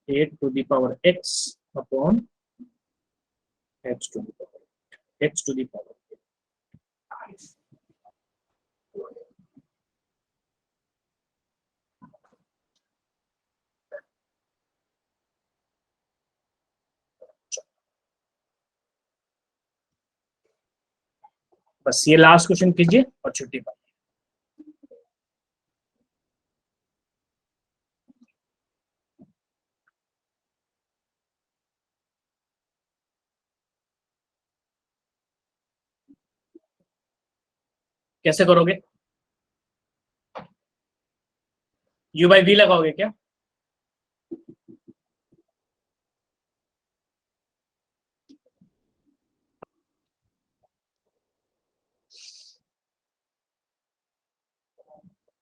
8 to the power x upon x to the power x to the power. बस ये लास्ट क्वेश्चन कीजिए और छुट्टी पाइए। कैसे करोगे, u/v लगाओगे क्या?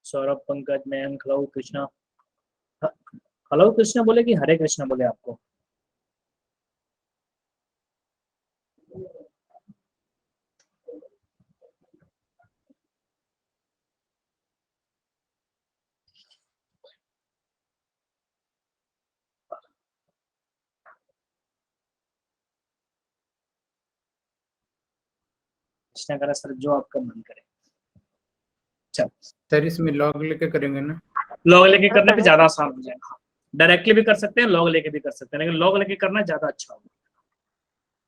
सौरभ, पंकज, मयंक, हेलो कृष्णा, हेलो कृष्णा बोले कि हरे कृष्णा बोले आपको? कृष्णा करा सर जो आपका मन करे। चल सर इसमें लॉग लेके करेंगे ना? लॉग लेके करने पे ज्यादा आसान हो जाएगा। डायरेक्टली भी कर सकते हैं, लॉग लेके भी कर सकते हैं, लेकिन लॉग लेके करना ज्यादा अच्छा होगा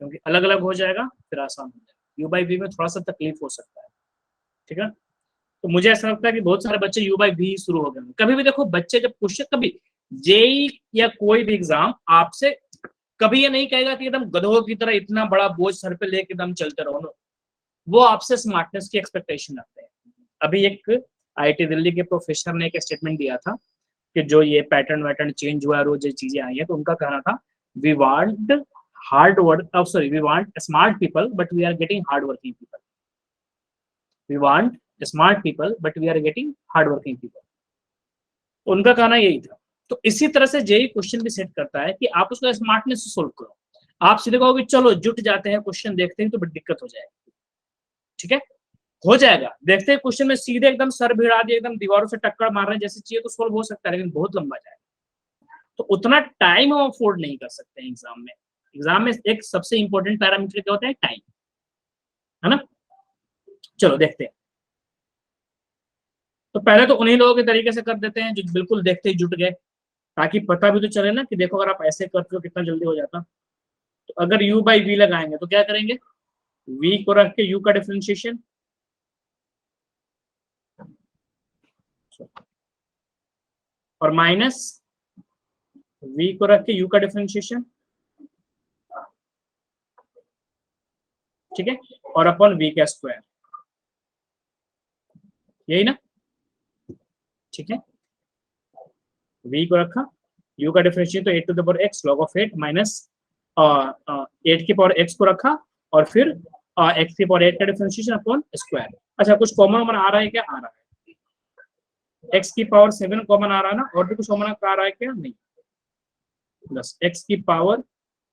क्योंकि अलग अलग हो जाएगा, फिर आसान हो जाएगा। u/v में थोड़ा सा तकलीफ हो सकता है, ठीक है। तो मुझे ऐसा लगता है कि बहुत सारे बच्चे u/v शुरू हो गए। कभी भी देखो बच्चे जब क्वेश्चन, कभी जेई या कोई भी एग्जाम आपसे कभी ये नहीं कहेगा कि एकदम गधों की तरह इतना बड़ा बोझ सर पे लेके एकदम चलते रहो। वो आपसे स्मार्टनेस की एक्सपेक्टेशन रखते हैं। अभी एक आईआईटी दिल्ली के प्रोफेसर ने एक स्टेटमेंट दिया था कि जो ये पैटर्न वैटर्न चेंज हुआ है, रोज ये चीजें आई है, तो उनका कहना था we want hard work, sorry we want smart people but we are getting hard working people. We want smart people but we are getting hard working people. उनका कहना यही था। तो इसी तरह से जेई क्वेश्चन भी सेट करता है कि आप उसको स्मार्टनेस से सोल्व करो। आप सीधे कहोगे चलो जुट जाते हैं क्वेश्चन देखते हैं, तो बड़ी दिक्कत हो जाएगी। ठीक है, हो जाएगा, देखते हैं क्वेश्चन में सीधे एकदम सर भिड़ा दिए, एकदम दीवारों से टक्कर मार रहे हैं जैसे चाहिए तो सोल्व हो सकता है, लेकिन बहुत लंबा जाएगा। तो उतना टाइम हम अफोर्ड नहीं कर सकते हैं एग्जाम में। एग्जाम में एक सबसे इंपॉर्टेंट पैरामीटर क्या होता है, टाइम, है ना। चलो देखते हैं। तो पहले तो उन्हीं लोगों के तरीके से कर देते हैं जो बिल्कुल देखते ही जुट गए, ताकि पता भी तो चले ना कि देखो अगर आप ऐसे करते हो कितना जल्दी हो जाता। तो अगर u/v लगाएंगे तो क्या करेंगे, v को रख के u का डिफरेंशिएशन, और माइनस v को रख के u का डिफरेंशिएशन, ठीक है, और अपन v का स्क्वायर, यही ना। ठीक है, v को रखा, u का डिफरेंशिएशन तो 8 to the power x log of 8 minus 8 की पावर x को रखा, और फिर x की पावर 8 का डिफरेंशिएशन अपॉन स्क्वायर। अच्छा कुछ कॉमन आ रहा है क्या? आ रहा है। x की पावर 7 कॉमन आ रहा है ना, और भी कुछ कॉमन आ रहा है क्या? नहीं, बस x की पावर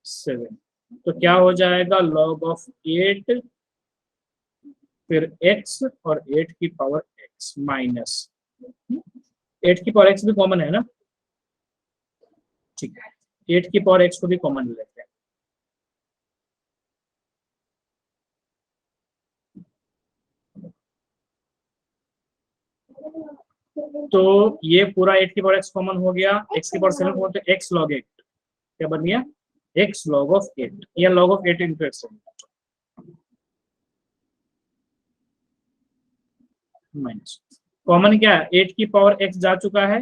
7। तो क्या हो जाएगा, log of 8 फिर x और 8 की पावर x माइनस 8 की पावर x भी कॉमन है ना, ठीक है, 8 की पावर x को भी कॉमन ले लेते हैं। तो ये पूरा 8 की पावर x कॉमन हो गया, x की पावर 7 कॉमन, तो x log 8 क्या बन गया, x log of 8 या log of 8 into x minus common क्या है, 8 की पावर x जा चुका है,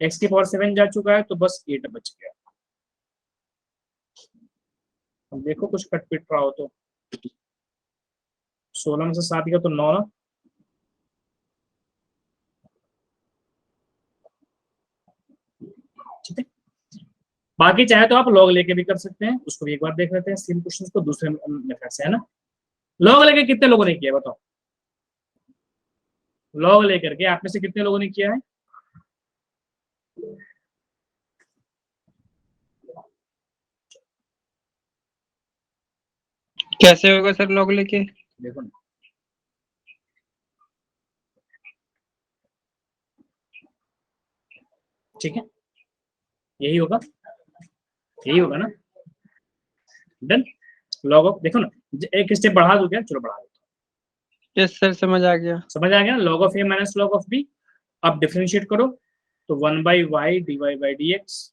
x की पावर 7 जा चुका है, तो बस 8 बच गया। अब देखो कुछ कट पिट रहा हो तो 16 में से 7 गया तो 9 ना, ठीक है। बाकी चाहे तो आप लॉग लेके भी कर सकते हैं, उसको भी एक बार देख लेते हैं सेम क्वेश्चन को दूसरे मेथड से, है ना। लॉग लेके कितने लोगों ने किया बताओ, लॉग लेकर के आप में से कितने लोगों ने किया है? कैसे होगा सर लॉग लेके? देखो ना, ठीक है, यही होगा, यही होगा ना, डन। लॉग ऑफ देखो ना, एक स्टेप बढ़ा दो क्या, चलो बढ़ा दो। यस सर, समझ आ गया। समझ आ गया ना, log of a minus log of b। अब डिफरेंशिएट करो तो 1/y dy by dx,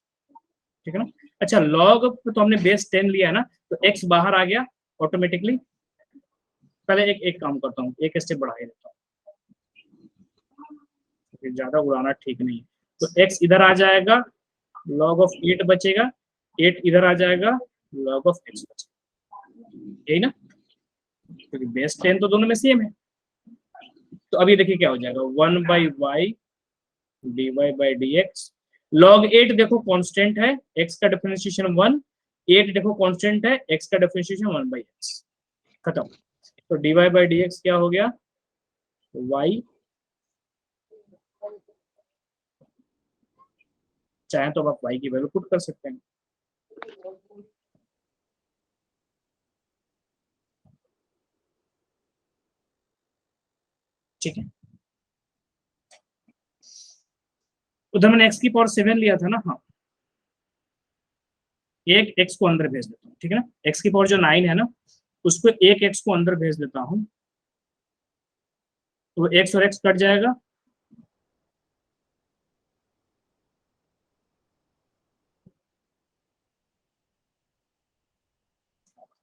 ठीक है ना। अच्छा log तो हमने बेस 10 लिया है ना, तो x बाहर आ गया ऑटोमेटिकली। पहले एक काम करता हूँ, एक स्टेप बढ़ा देता हूँ, ज्यादा उड़ाना ठीक नहीं है। तो x इधर आ जाएगा, log of 8 बचेगा, 8 इधर आ जाएगा, log of x बचेगा, यही ना, क्योंकि बेस 10 तो दोनों में सेम है। तो अभी देखिए क्या हो जाएगा, 1/y dy by dx। log 8 देखो कांस्टेंट है, x का डिफरेंशिएशन 1, 8 देखो कांस्टेंट है, x का डिफरेंशिएशन 1/x, खत्म। तो dy by dx क्या हो गया, y, चाहे तो आप y की वैल्यू पुट कर सकते हैं, ठीक है। उधर मैंने x की पावर 7 लिया था ना, हाँ, एक x को अंदर भेज देता हूँ, ठीक है ना। x की पावर जो 9 है ना, उसको एक x को अंदर भेज देता हूँ, तो x और x कट जाएगा,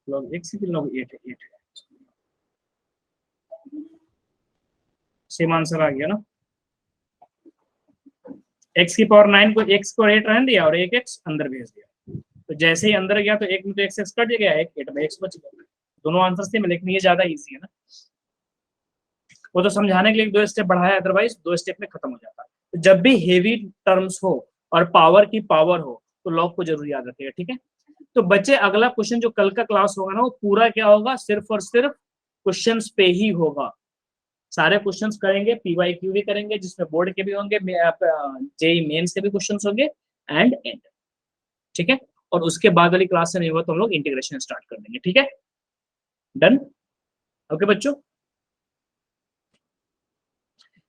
log x की log 8 है, 8 है, सेम आंसर आ गया ना। x की पावर 9 को x को 8 रहने दिया और एक x अंदर भेज दिया, तो जैसे ही अंदर गया तो एक में तो x कट गया, एक 8 में x बच गया। दोनों आंसर सेम है, लेकिन ये ज्यादा इजी है ना, वो तो समझाने के लिए 2 स्टेप बढ़ाया, अदरवाइज 2 स्टेप में खत्म हो जाता है। तो जब भी हेवी टर्म्स हो और पावर की पावर हो तो लॉग को जरूर याद रखिएगा, ठीक है। तो बच्चे अगला क्वेश्चन जो कल का क्लास होगा ना, वो पूरा क्या होगा, सिर्फ और सिर्फ क्वेश्चंस पे ही होगा। सारे क्वेश्चंस करेंगे, पीवाईक्यू भी करेंगे, जिसमें बोर्ड के भी होंगे, जेई मेंस के भी क्वेश्चंस होंगे, एंड एंड, ठीक है। और उसके बाद वाली क्लास से नहीं हुआ तो हम लोग इंटीग्रेशन स्टार्ट कर देंगे, ठीक है, डन। ओके बच्चों,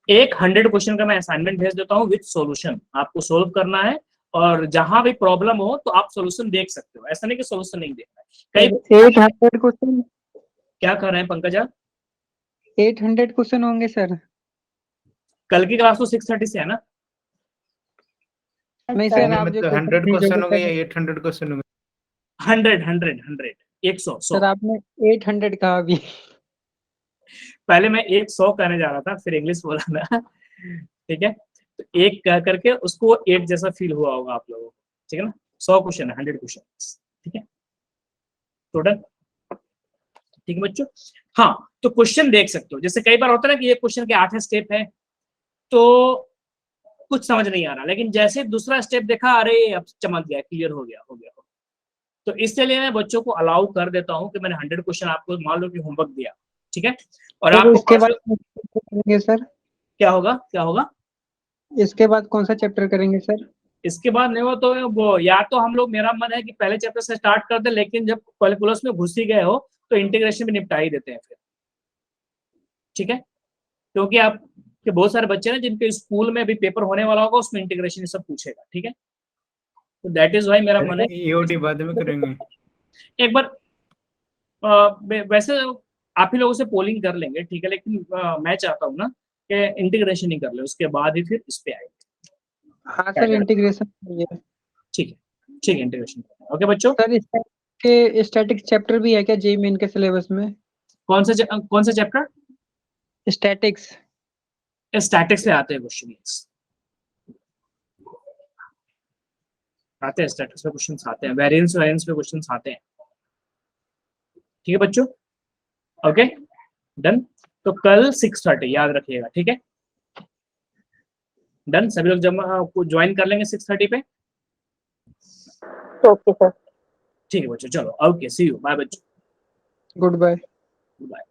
एक 100 क्वेश्चन का मैं असाइनमेंट भेज देता हूँ विद सॉल्यूशन, आपको सोल्व करना है, और जहां भी प्रॉब्लम हो तो आप सॉल्यूशन देख सकते हो, ऐसा नहीं कि सॉल्यूशन नहीं देखना है। कई 800 क्वेश्चन, क्या कर रहे हैं पंकजा, 800 क्वेश्चन होंगे सर? कल की क्लास तो 6:30 से है ना। नहीं सर, आप जो मतलब 100 क्वेश्चन हो गए या 800 क्वेश्चन हो गए? 100 100 100 सर आपने 800 कहा अभी। पहले मैं 100 कहने जा रहा था, फिर इंग्लिश बोला ना, ठीक है। तो एक कह करके उसको 8 जैसा फील हुआ होगा आप लोगों को, ठीक है ना। 100 क्वेश्चन है, 100 क्वेश्चन, ठीक है, टोटल, ठीक है बच्चों। हाँ, तो क्वेश्चन देख सकते हो, जैसे कई बार होता है ना कि ये क्वेश्चन के 8 स्टेप है तो कुछ समझ नहीं आ रहा, लेकिन जैसे दूसरा स्टेप देखा, अरे अब चमक गया, क्लियर हो गया, हो गया। तो इसलिए मैं बच्चों को अलाउ कर देता हूं कि मैंने 100 क्वेश्चन आपको मान लो कि होमवर्क दिया, ठीक है, और तो आपको इसके बाद करेंगे सर? क्या होगा, क्या होगा, इसके बाद कौन सा चैप्टर करेंगे सर? इसके बाद नहीं हो तो वो, या तो हम लोग, मेरा मन है कि पहले चैप्टर से स्टार्ट कर दे, लेकिन जब कैलकुलस में घुस ही गए हो तो इंटीग्रेशन भी निपटा ही देते हैं फिर, ठीक है। क्योंकि आप के बहुत सारे बच्चे हैं जिनके स्कूल में भी पेपर होने वाला होगा, उसमें इंटीग्रेशन सब पूछेगा, ठीक है। तो दैट इज वाई मेरा मन है EOD बाद में करेंगे। एक बार वैसे आप ही लोगों से पोलिंग कर लेंगे, ठीक है, लेकिन मैं चाहता हूँ ना कि इंटीग्रेशन ही कर ले, उसके बाद ही फिर इस पे आए। हाँ सर इंटीग्रेशन ठीक है इंटीग्रेशन। ओके बच्चों, सर के स्टैटिक चैप्टर भी है क्या जेईई मेन के सिलेबस में? कौन सा चैप्टर? स्टैटिक्स। स्टैटिक्स से आते हैं क्वेश्चन, आते हैं स्टैटिक्स पे क्वेश्चन आते हैं, वेरिएंस पे क्वेश्चन आते हैं। ठीक है बच्चों, ओके डन। तो कल 6:30 याद रखिएगा, ठीक है डन। सभी लोग जब ज्वाइन कर लेंगे 6:30 पे। Okay sir. ठीक है बच्चों, चलो ओके, सी यू, बाय बच्चों, गुड बाय। बाय।